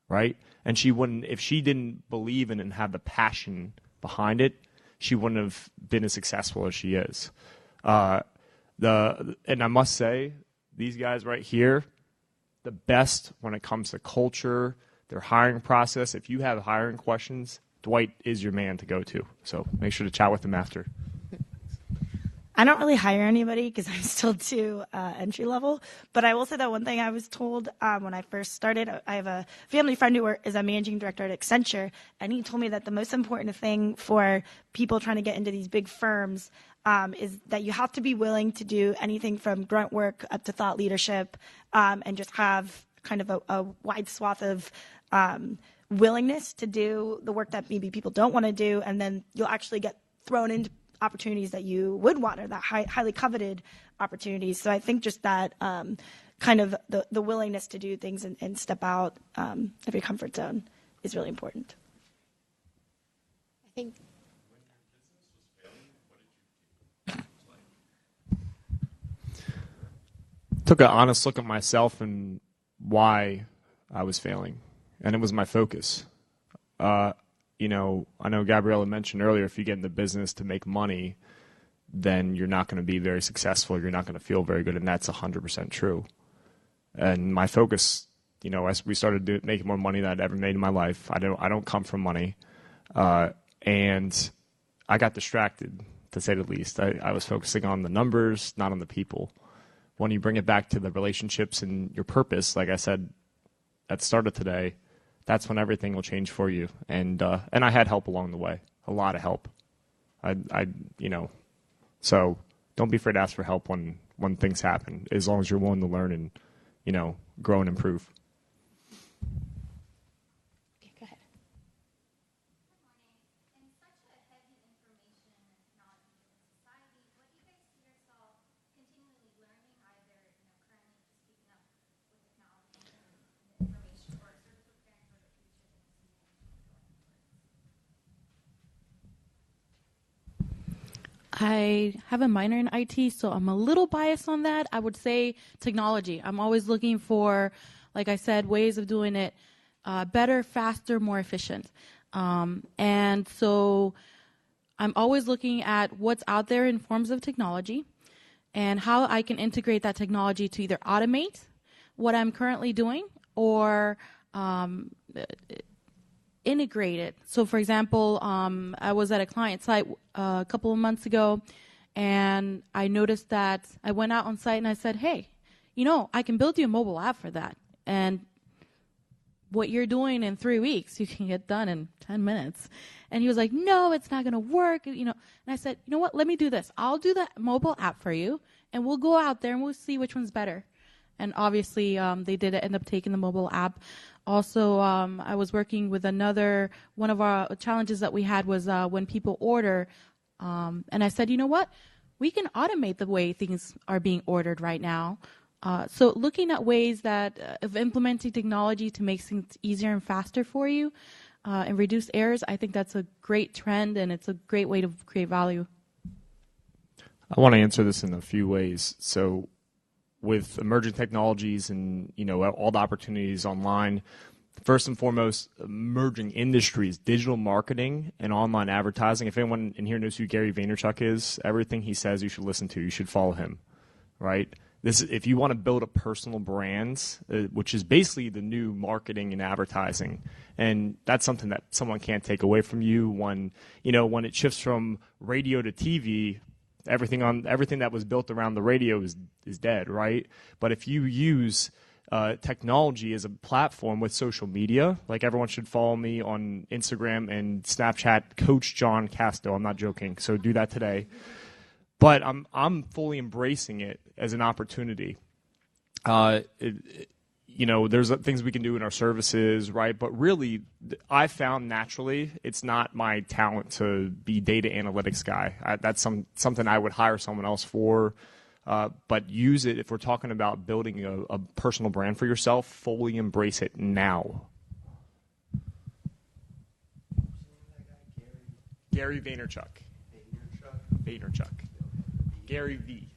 right? And she wouldn't, if she didn't believe in it and have the passion behind it, she wouldn't have been as successful as she is. And I must say, these guys right here, the best when it comes to culture, their hiring process. If you have hiring questions, Dwight is your man to go to. So make sure to chat with him after. I don't really hire anybody because I'm still too entry level. But I will say that one thing I was told when I first started, I have a family friend who is a managing director at Accenture, and he told me that the most important thing for people trying to get into these big firms is that you have to be willing to do anything from grunt work up to thought leadership, and just have kind of a wide swath of willingness to do the work that maybe people don't want to do, and then you'll actually get thrown into opportunities that you would want, or that highly coveted opportunities. So I think just that kind of the willingness to do things and step out of your comfort zone is really important. I think Took an honest look at myself and why I was failing, and it was my focus. You know, I know Gabriella mentioned earlier, if you get in the business to make money, then you're not going to be very successful. You're not going to feel very good, and that's 100% true. And my focus, you know, as we started making more money than I'd ever made in my life, I don't come from money, and I got distracted, to say the least. I was focusing on the numbers, not on the people. When you bring it back to the relationships and your purpose, like I said at the start of today, that's when everything will change for you. And I had help along the way, a lot of help. So don't be afraid to ask for help when things happen, as long as you're willing to learn and, you know, grow and improve. okay, go ahead. I have a minor in IT, so I'm a little biased on that. I would say technology. I'm always looking for, like I said, ways of doing it better, faster, more efficient. And so I'm always looking at what's out there in forms of technology and how I can integrate that technology to either automate what I'm currently doing or integrate it. So, for example, I was at a client site a couple of months ago, and I noticed that I went out on site and I said, hey, you know, I can build you a mobile app for that. And what you're doing in 3 weeks, you can get done in 10 minutes. And he was like, no, it's not going to work. You know, and I said, you know what, let me do this. I'll do that mobile app for you, and we'll go out there and we'll see which one's better. And obviously, they did end up taking the mobile app. Also, I was working with one of our challenges that we had was when people order, and I said, you know what, we can automate the way things are being ordered right now. So looking at ways of implementing technology to make things easier and faster for you and reduce errors, I think that's a great trend, and it's a great way to create value. I want to answer this in a few ways. So with emerging technologies and, you know, all the opportunities online, first and foremost, emerging industries, digital marketing and online advertising. If anyone in here knows who Gary Vaynerchuk is, everything he says you should listen to. You should follow him, right? If you want to build a personal brand, which is basically the new marketing and advertising, and that's something that someone can't take away from you. When it shifts from radio to TV, everything that was built around the radio is dead, right? But if you use technology as a platform with social media, like everyone should follow me on Instagram and Snapchat, Coach John Casto. I'm not joking, so do that today. But I'm fully embracing it as an opportunity. There's things we can do in our services, right? But really, I found naturally it's not my talent to be data analytics guy. That's something I would hire someone else for. But use it if we're talking about building a personal brand for yourself. Fully embrace it now. Gary Vaynerchuk. Vaynerchuk. Gary V.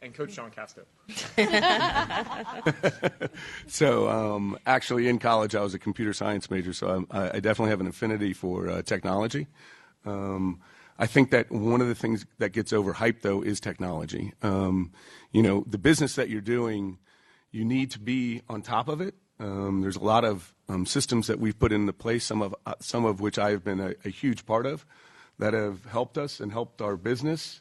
And Coach Sean Casto. So actually in college I was a computer science major, so I definitely have an affinity for technology. I think that one of the things that gets overhyped, though, is technology. The business that you're doing, you need to be on top of it. There's a lot of systems that we've put into place, some of which I have been a huge part of, that have helped us and helped our business.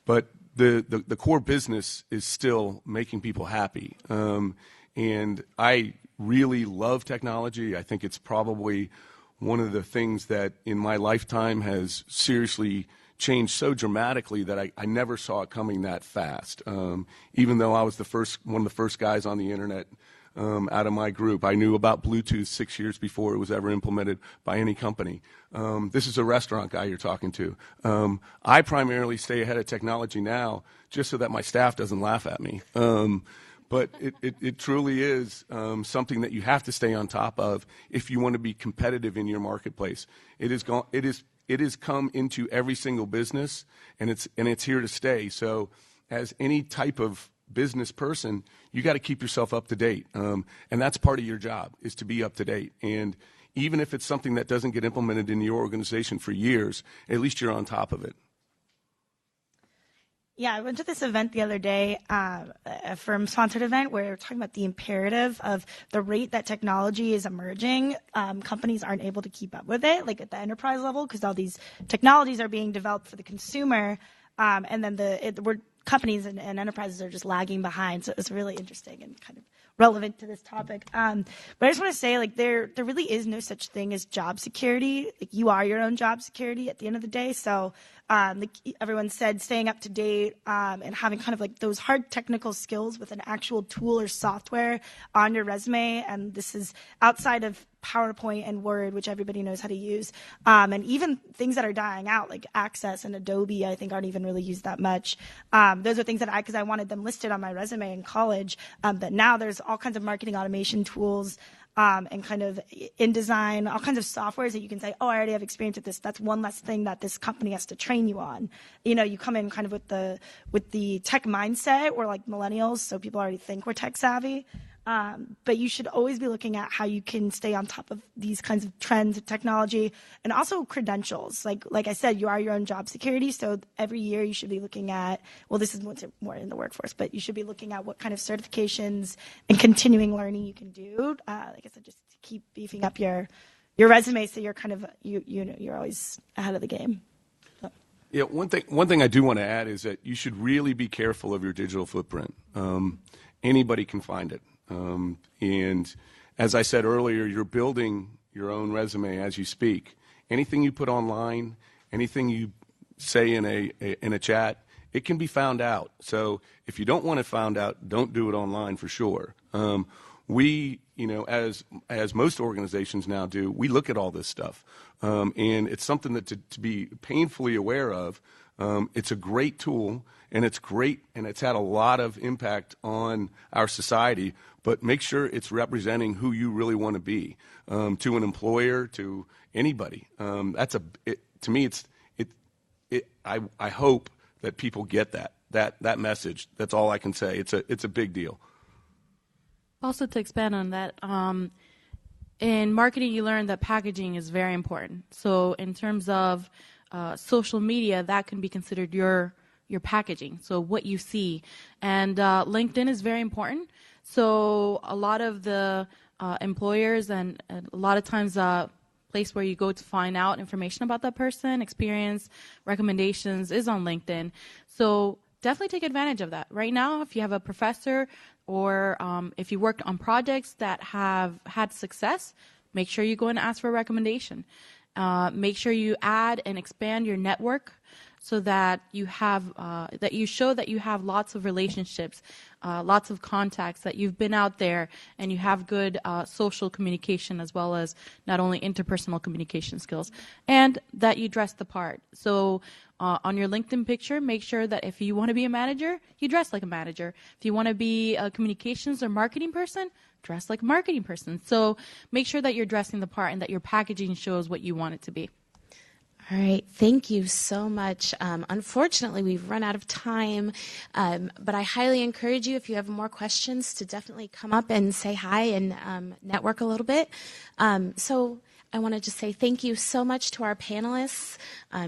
But the core business is still making people happy. And I really love technology. I think it's probably one of the things that in my lifetime has seriously changed so dramatically that I never saw it coming that fast. Even though I was one of the first guys on the internet out of my group, I knew about Bluetooth 6 years before it was ever implemented by any company. This is a restaurant guy you're talking to. I primarily stay ahead of technology now just so that my staff doesn't laugh at me. But it truly is something that you have to stay on top of if you want to be competitive in your marketplace. It has come into every single business, and it's here to stay. So as any type of business person, you got to keep yourself up to date. And that's part of your job, is to be up to date. And even if it's something that doesn't get implemented in your organization for years, at least you're on top of it. Yeah, I went to this event the other day, a firm-sponsored event, where we were talking about the imperative of the rate that technology is emerging. Companies aren't able to keep up with it, like at the enterprise level, because all these technologies are being developed for the consumer, and then companies and enterprises are just lagging behind. So it's really interesting and kind of relevant to this topic. But I just want to say, like, there really is no such thing as job security. Like, you are your own job security at the end of the day. So like everyone said, staying up to date and having kind of like those hard technical skills with an actual tool or software on your resume. And this is outside of PowerPoint and Word, which everybody knows how to use. And even things that are dying out, like Access and Adobe, I think aren't even really used that much. Those are things that because I wanted them listed on my resume in college. But now there's all kinds of marketing automation tools and kind of InDesign, all kinds of softwares that you can say, oh, I already have experience with this. That's one less thing that this company has to train you on. You come in kind of with the tech mindset. We're like millennials, so people already think we're tech savvy. But you should always be looking at how you can stay on top of these kinds of trends of technology, and also credentials. Like I said, you are your own job security. So every year you should be looking at, well, this is more in the workforce, but you should be looking at what kind of certifications and continuing learning you can do. Like I said, just to keep beefing up your resume, so you're kind of you're always ahead of the game. So. Yeah, one thing I do want to add is that you should really be careful of your digital footprint. Anybody can find it. And as I said earlier, you're building your own resume as you speak. Anything you put online, anything you say in a chat, it can be found out. So if you don't want it found out, don't do it online for sure. We, as most organizations now do, we look at all this stuff. And it's something that to be painfully aware of. It's a great tool, and it's great, and it's had a lot of impact on our society, but make sure it's representing who you really want to be to an employer, to anybody. To me, I hope that people get that message. That's all I can say. It's a big deal. Also, to expand on that, in marketing, you learn that packaging is very important. So in terms of social media, that can be considered your packaging, so what you see. And LinkedIn is very important. So a lot of the employers and a lot of times place where you go to find out information about that person, experience, recommendations is on LinkedIn. So definitely take advantage of that. Right now, if you have a professor or if you worked on projects that have had success, make sure you go and ask for a recommendation. Make sure you add and expand your network so that you have that you show that you have lots of relationships, lots of contacts, that you've been out there and you have good social communication as well as not only interpersonal communication skills, and that you dress the part. So on your LinkedIn picture, make sure that if you want to be a manager, you dress like a manager. If you want to be a communications or marketing person, dress like a marketing person. So make sure that you're dressing the part and that your packaging shows what you want it to be. All right, thank you so much. Unfortunately, we've run out of time, but I highly encourage you, if you have more questions, to definitely come up and say hi and network a little bit. So I want to just say thank you so much to our panelists.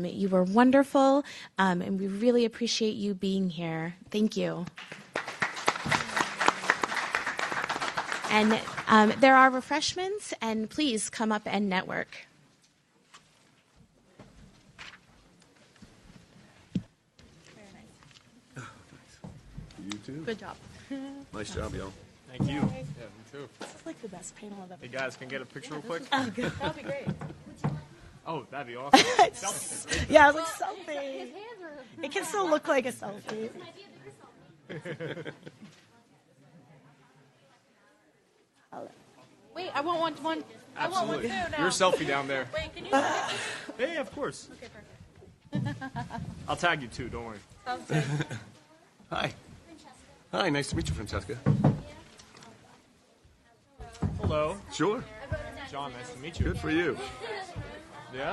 You were wonderful, and we really appreciate you being here. Thank you. And there are refreshments, and please come up and network. You too. Good job. Nice job, y'all. Thank you. Yeah, me too. This is like the best panel I've ever Hey guys, can I get a picture real quick? That would be great. Oh, that'd be awesome. Selfie. Yeah, I was like, selfie. It can still look like a selfie. Wait, I want one. I want one too now. Your selfie down there. Wait, can you? Hey, of course. Okay, perfect. I'll tag you too. Don't worry. Sounds good. Hi. Hi, nice to meet you, Francesca. Hello, Sure. John. Nice to meet you. Good for you. Yeah.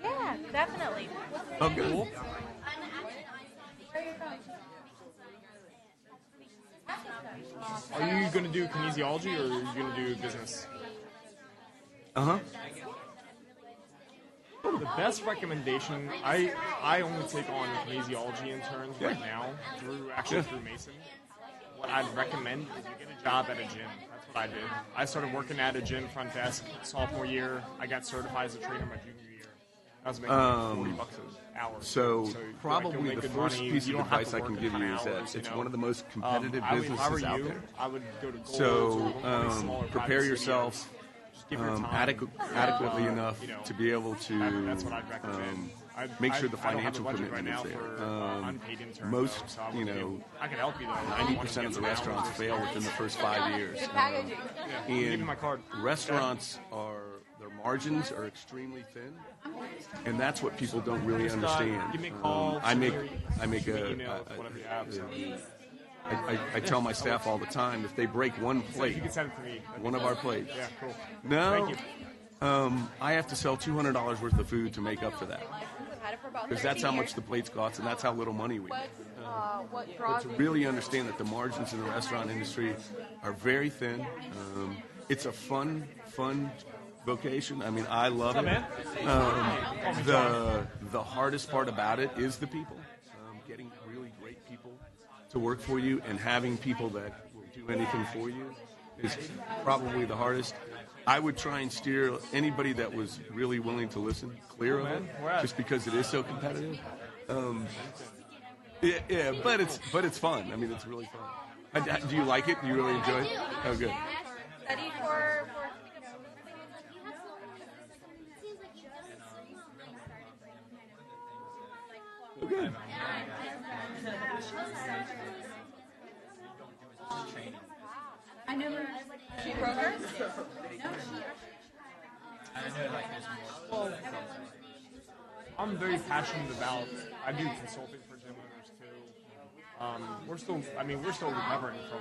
Yeah, definitely. Oh, good. Are you going to do kinesiology or are you going to do business? Uh-huh. The best recommendation, I only take on kinesiology interns right now through Mason. What I'd recommend is you get a job at a gym. That's what I did. I started working at a gym front desk sophomore year. I got certified as a trainer my junior year. I was making $40 an hour. So you probably make the good first money. piece You of don't have advice to I work can a give ton you of is that hours, it's you know. one of the most competitive If I were businesses out you, there. I would go to Gold's So or one of these smaller prepare private yourself studios. Just give your time. adequately enough to be able to That's what I'd recommend. make sure the I don't have financial a budget commitment right is now there. for unpaid interns, most, though, so I you wouldn't know, be able- I can help you though. 90% of the restaurants fail within the first 5 years. Give me my card. Restaurants their margins are extremely thin, and that's what people don't really understand. Give me a call. I make email, whatever you have. So. I tell my staff all the time, if they break one plate, You can send it to me. one of our plates, Yeah, cool. no, Thank you. I have to sell $200 worth of food to make up for that. Because that's how much the plates cost, and that's how little money we make. But to really understand that the margins in the restaurant industry are very thin. It's a fun vocation. I mean, I love it. The hardest part about it is the people. Getting really great people to work for you and having people that will do anything for you is probably the hardest. I would try and steer anybody that was really willing to listen clear of it, just because it is so competitive. Yeah, but it's fun. I mean, it's really fun. Do you like it? Do you really enjoy it? Oh, good. Study for Oh, good. I never. She broke her? I'm very passionate about. I do consulting for gym owners too. We're still recovering from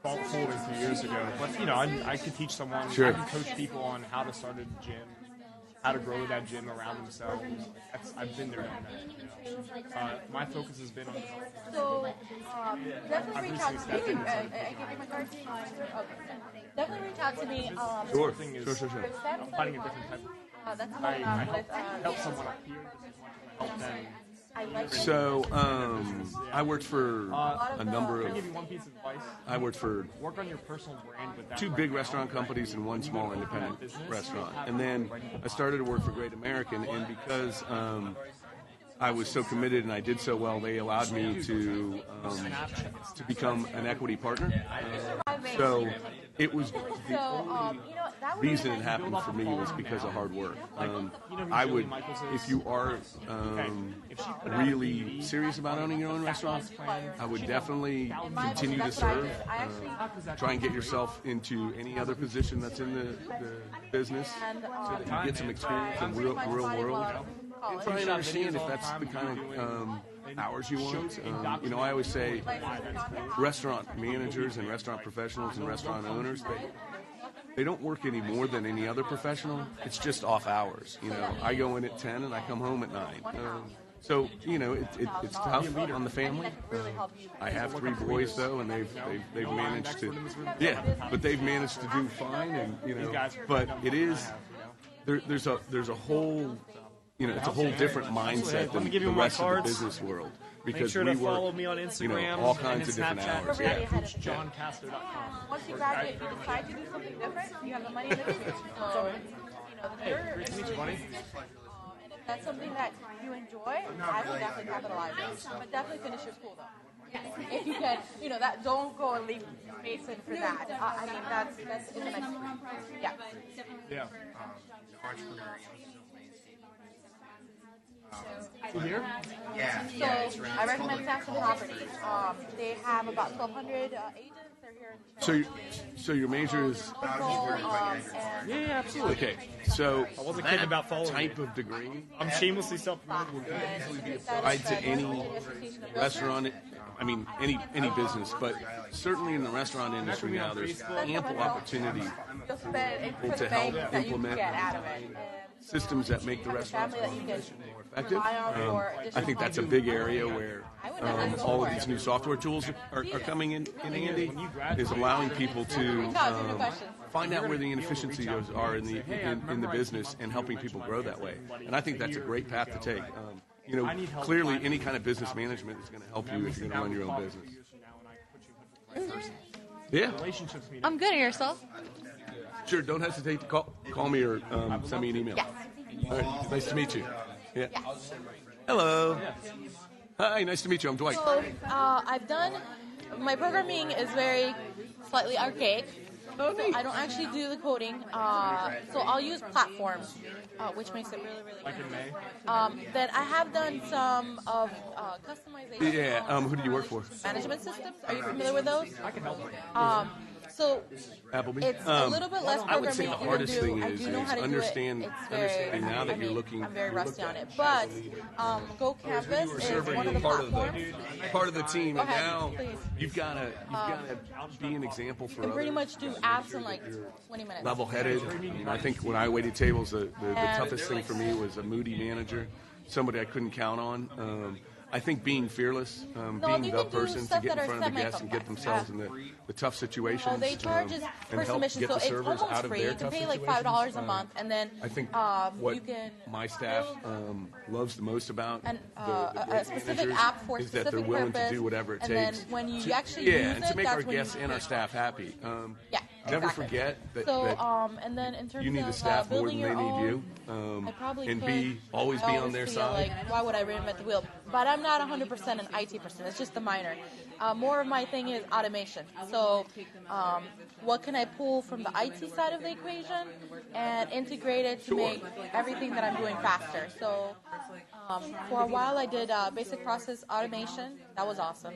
almost folding 2 years ago. But I could teach someone. Sure. I can coach people on how to start a gym, how to grow that gym around themselves. I've been there, done that. My focus has been on. So, definitely reach out to me. I give you my card. Okay. Definitely reach out to me. Sure. Thing is, Sure. I'm finding a different type. That's I what help someone up here. Help them. I like. So, I worked for a number Can I of. give you one piece of advice? I worked for Work on your personal brand with that. 2 big restaurant companies and 1 small independent restaurant. And then I started to work for Great American, and because I was so committed and I did so well, they allowed me to become an equity partner. So it was the only reason it happened for me was because of hard work. I would, if you are really serious about owning your own restaurant, I would definitely continue to serve. Try and get yourself into any other position that's in the business so that you get some experience in real world. And try and understand if that's the kind of hours you want. I always say restaurant managers and restaurant professionals and restaurant owners, they don't work any more than any other professional. It's just off hours. I go in at 10 and I come home at 9. So it's tough on the family. I have 3 boys though, and they've managed to, but they've managed to do fine. And but it is there's a whole it's a whole different mindset than the rest of the business world. Because Make sure to we work, follow me on Instagram, all kinds of and different Snapchat. hours. Yeah. JohnCasto.com. Once you graduate, you decide to do something different, you have the money in the business. So, the career Great to is meet you, buddy. and if that's something that you enjoy, I will definitely capitalize on it. But definitely finish your school though. If you can, that don't go and leave Mason for that. I mean, that's in the next. Yeah. Yeah. Here? Yeah. So I recommend Saxon Properties. They have about 1,200 agents. They're here in So your major is and absolutely. okay. So I wasn't kidding about following type you. of degree I'm shamelessly self-promoted. Will easily be applied to any restaurant. I mean, any business, but certainly in the restaurant industry now, there's ample opportunity to help implement systems that make the restaurant more effective. I think that's a big area where all of these new software tools are coming in handy, is allowing people to find out where the inefficiencies are in the business and helping people grow that way. And I think that's a great path to take. Clearly any kind of business management is going to help you if you're going to run your own business. Yeah. I'm good at yourself. Sure, don't hesitate to call me or send me an email. Yes. All right, nice to meet you. Yeah. Hello. Hi, nice to meet you. I'm Dwight. So I've done, my programming is very slightly archaic. So I don't actually do the coding. So I'll use platforms, which makes it really, really good. Then I have done some of customization. Yeah, who do you work for? Management systems. Are you familiar with those? I can help. So Applebee's? it's a little bit less I would programming say the that you hardest can do. thing I is do know how to understand do it. It's very, understanding now that I you're mean, looking. I'm very you rusty looked on at it. But Go Campus is one of the platforms. part of the team, Go and ahead, now please. you've got to be an example for You can pretty others. much do apps in like 20 minutes. Level-headed. I think when I waited tables, the toughest thing for me was a moody manager, somebody I couldn't count on. I think being fearless, being you the can do person to stuff get that in are front of the guests and get semi-complex. themselves in the tough situations. Oh, they charge us and per help submission, get so the it's servers almost out of free. their You can tough pay like situations. $5 a month, and then I think you can my staff loves the most about and the a specific app for a is that specific they're willing purpose, to do whatever it and takes. then when you to, actually yeah, use and it, to make our that's when guests you and our pay. staff happy. Yeah, Never exactly. forget that, So, that and then in terms you need of the staff more building than they your need own, you, I probably and could. always I be on their feel side. Like, why would I reinvent the wheel? But I'm not 100% an IT person. It's just a minor. More of my thing is automation. So, what can I pull from the IT side of the equation and integrate it to make everything that I'm doing faster? So, for a while, I did basic process automation. That was awesome.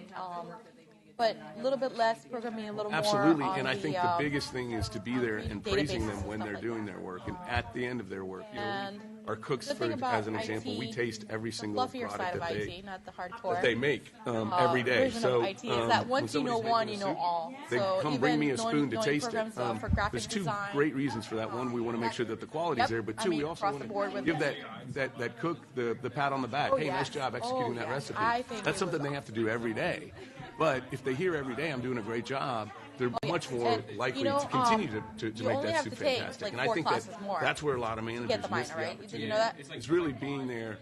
But a little bit less programming, a little Absolutely, more on and I think the the biggest thing is to be there and praising databases them and when stuff they're like doing that. their work and at the end of their work. And our cooks, the thing about as an example, we IT, taste every the single fluffier product side of that IT, not the hardcore. that they make every day. Version So of IT is that when once you know somebody's one, making you a know soup, all. They So come even bring me a knowing spoon to taste it. programs, for graphic There's two design. great reasons for that. One, we want to make sure that the quality's Yep. there, but I two, mean, we also across want the board to with give that. that cook the pat on the back. Oh, Hey, nice yes. job executing that yes. recipe. I think That's it something was they have to do every day. But if they hear every day I'm doing a great job, they're much more And, likely you know, to continue to you make only that have soup to take, fantastic. like, And I 4 think classes more that's where a lot of managers get the miss minor, the right? Did opportunity. you know that? It's really being there.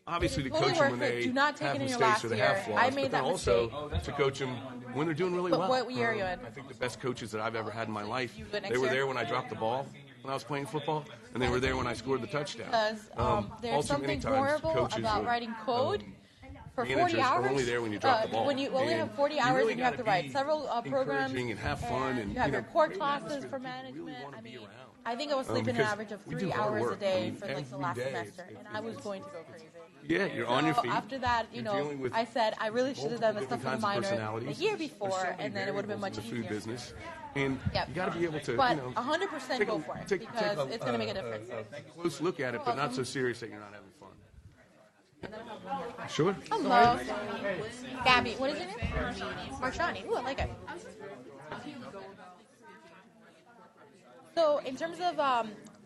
Obviously, to Totally coach them worth when it. they Do not take have it in your mistakes last or they year. have flaws, I but made then that also mistake. to coach them when they're doing really But well. what year are you in? I think the best coaches that I've ever had in my life, You go next they were year? there when I dropped the ball when I was playing football, and they were there when I scored the touchdown. Because there's also many something times horrible coaches about will, writing code for 40 managers hours. are only there when you drop the ball. When you only And have 40 you hours really and you have to gotta write be several programs. encouraging and have fun, and you have you your know, core really classes for really management. wanna I be mean, around. I think I was sleeping an because average of we 3 do hard hours a work. day I mean, for like the every last day semester, and I was going to go crazy. Yeah, you're on your So feet. after that, you You're know, dealing with I said I really should have done the multiple stuff for the kinds of minor the personalities. year There's before, so many and then it would have been much variables in the easier. food business, and Yep. you got to be able to, But you know, 100% take go for it take because it's going to make a difference. a close look at it, but not so serious that you're not having fun. Sure. Hello. Gabby, what is your name? Marshani. Ooh, I like it. So in terms of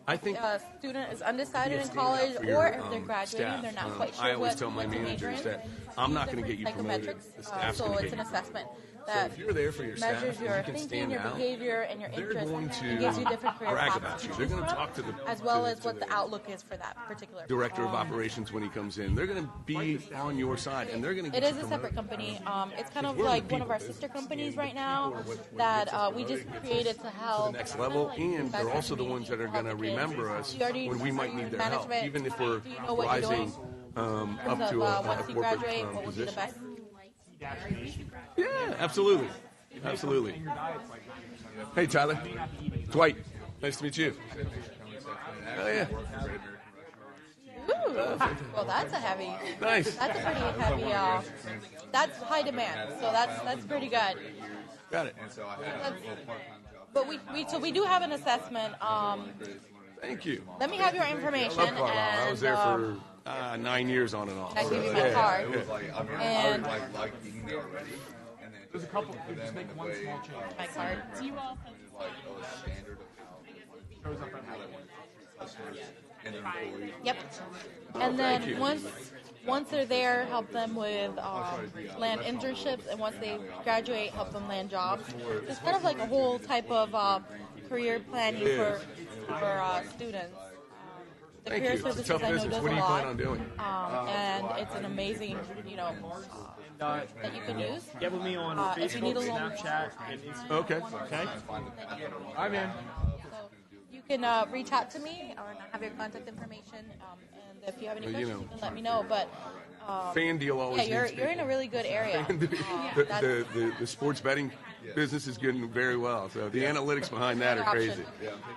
I think a student is undecided in college, or if they're graduating, they're not quite sure I always what tell my to major managers in. that I'm not going to get you promoted. The staff's So going to it's get an you assessment promoted. that So if you're there for your staff, measures and your you can thinking, stand your out, behavior, and your they're interests, going and gives you to different career brag paths about to you. choose They're going to from, talk to the as well to- as to what the the outlook is for that particular director of operations when he comes in. They're going to be on your side, and they're going to It get is you a separate promoted. company. It's kind of We're like the one of our people sister business, companies and right the now people are what that gets us we just promoted, created to to help the next level, and they're also the ones that are going to remember us when we might need their help, even if we're Do you know what you're rising doing? up to a Once you corporate graduate, what would be the position. best? Yeah, absolutely. Absolutely. Hey, Tyler. Dwight, nice to meet you. Oh, yeah. Ooh, well, that's a heavy. Nice. That's a pretty heavy. That's high demand, so that's pretty good. Got it. But we do have an assessment. Thank you. Let me have your information. No problem. And, I was there for 9 years on and off. I give you my Yeah. card. Yeah. And eating there already. And then There's a couple. Just make one small change. my card. standard of how they want customers and their employees. Yep. And then once they're there, help them with land internships, and once they graduate, help them land jobs. It's kind of like a whole type of career planning for students. The Thank career you. It's a services tough I know business. does What do you a plan lot, on doing? and it's an amazing, that you can use. Get with me on If you need a Facebook, little Snapchat, and Instagram. Okay. Okay. Hi, man. So you can reach out to me or have your contact information, and if you have any Well, questions, you can let me know. But Fan deal always yeah, needs you're in a really good area. the sports betting business is getting very well. So the analytics behind that are crazy. Yeah, I'm taking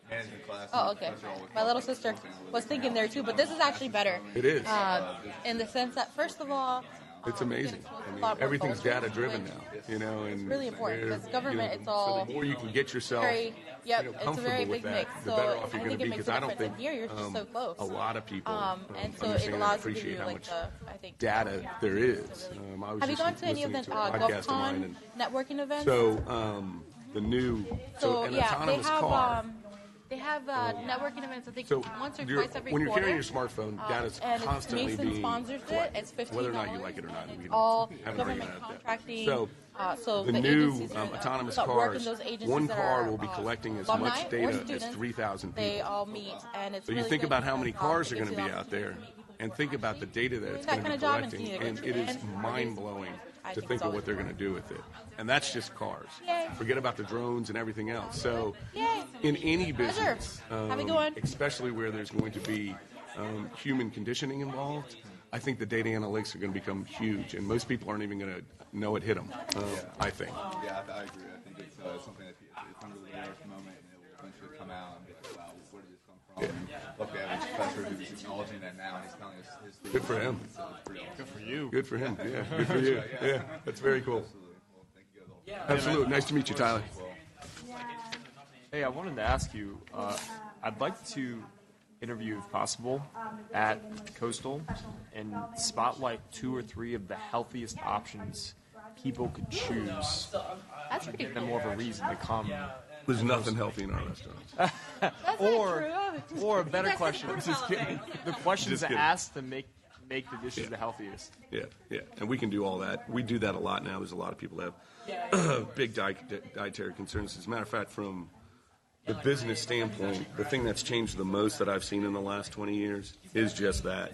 a management class. Oh, okay. My little sister was thinking there too, but this is actually better. It is. In the sense that, first of all, It's amazing. a I mean, lot more everything's culture, data driven which now, and it's really important, they're, because government, it's so all the more you can get yourself very, yep, it's a comfortable very with big that, mix. the So better off you're I going think to it be, makes because a I don't difference. think And here, you're just so close. a lot of people And so it understand and allows you to appreciate do how like much I think. data there is. I was Have you just gone to any of the listening to a podcast of mine, GovCon and networking events? so the new So an yeah, autonomous car. they have networking events. I think So once or you're- twice every when you're quarter. carrying your smartphone, data's and it's constantly Mason being sponsors it. collected, It's $15. whether or not you like it or not. We All haven't government figured out that. contracting. So So the the new agencies are, autonomous that work in cars, those agencies one that car are, will be collecting as alumni much or data as students, 3,000 They people. all meet, and it's So you really think good about how because, many cars are it going to gives be you the out there, opportunity to meet people and who think about the actually data that it's doing going to that be kind of job and collecting, continue and to it is expand. mind-blowing I to think think it's of always what they're going to do with it. And that's just cars. Yay. Forget about the drones and everything else. So Yay. in any Pleasure. business, Have a good one. especially where there's going to be human conditioning involved, I think the data analytics are going to become huge, and most people aren't even going to know it hit them, I think. Yeah, I agree. I think it's something that it's under the radar for the moment, and it will eventually come out and be like, wow, where did this come from? And look, we have a professor who's acknowledging that now, and he's telling us his theory. Good for him. So it's pretty awesome. Good for you. Good for him. Yeah, good for you. Yeah, that's very cool. Well, thank you guys all. Absolutely. Nice to meet you, Tyler. Hey, I wanted to ask you. I'd like to interview, if possible, at Coastal and spotlight 2 or 3 of the healthiest options people could choose That's to pretty give them more of a reason to come. There's nothing healthy in our restaurants. That's Or, not true. or a better question. Just kidding. The questions Just to kidding. ask to make the dishes the healthiest. Yeah, yeah. And we can do all that. We do that a lot now. There's a lot of people that have big dietary concerns. As a matter of fact, from the business standpoint, the thing that's changed the most that I've seen in the last 20 years is just that.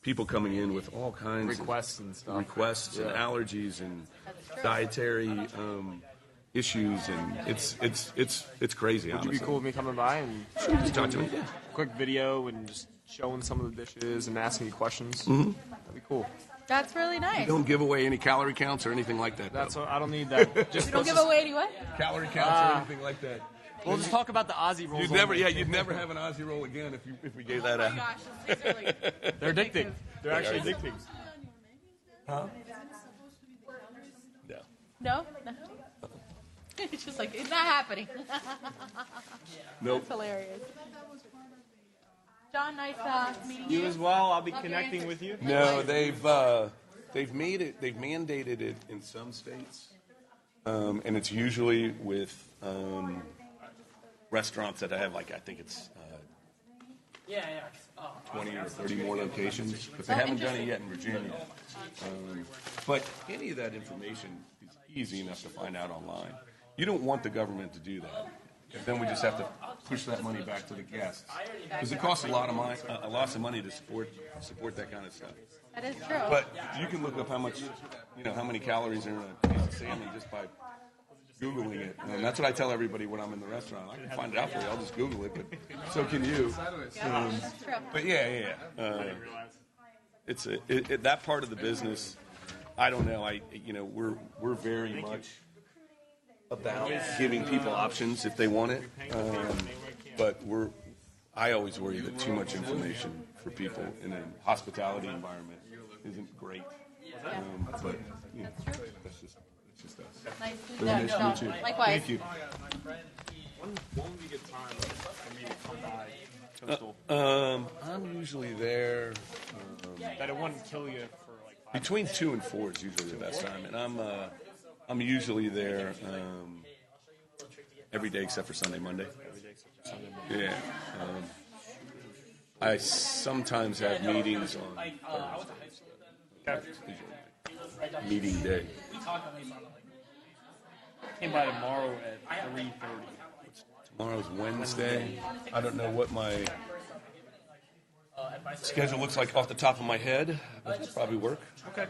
People coming in with all kinds Requests and stuff. of requests and allergies and dietary issues, and it's crazy. Would you Honestly, be cool with me coming by and Just talk to me. Yeah. quick video and just showing some of the dishes and asking you questions? Mm-hmm. That'd be cool. That's really nice. Don't give away any calorie counts or anything like that. That's though. what, I don't need that. Just You don't give away any what? Calorie counts or anything like that. We'll just talk about the Aussie rolls. You'd never have an Aussie roll again if we gave that out. Gosh, these are like They're addicting. They're actually addicting. Huh? no. No. It's just like it's not happening. Nope. That's hilarious. John, nice meeting You you. as well. I'll be connecting with you. No, they've made it. They've mandated it in some states, and it's usually with restaurants that have, like, I think it's 20 or 30 more locations, but they haven't done it yet in Virginia. But any of that information is easy enough to find out online. You don't want the government to do that. And then we just have to push that money back to the guests, because it costs a lot of money to support that kind of stuff. That is true. But you can look up how many calories are in a piece of salmon just by Googling it. And that's what I tell everybody when I'm in the restaurant. I can find it out for you. I'll just Google it, but so can you. But it's that part of the business. I don't know. We're very much about giving people options if they want it. But I always worry that too much information for people in a hospitality environment isn't great. But that's just us. Nice to Really meet nice to meet you. Likewise. Thank you. When would be a good time for me to come by Coastal? I'm usually there. That it wouldn't kill you for like 5 Between 2 and 4 is usually the best time, and I'm usually there every day except for Sunday, Monday. Yeah. I sometimes have meetings on Thursdays. Meeting day. came by tomorrow at 3:30. Tomorrow's Wednesday. I don't know what my schedule looks like off the top of my head, but it'll probably work. Okay.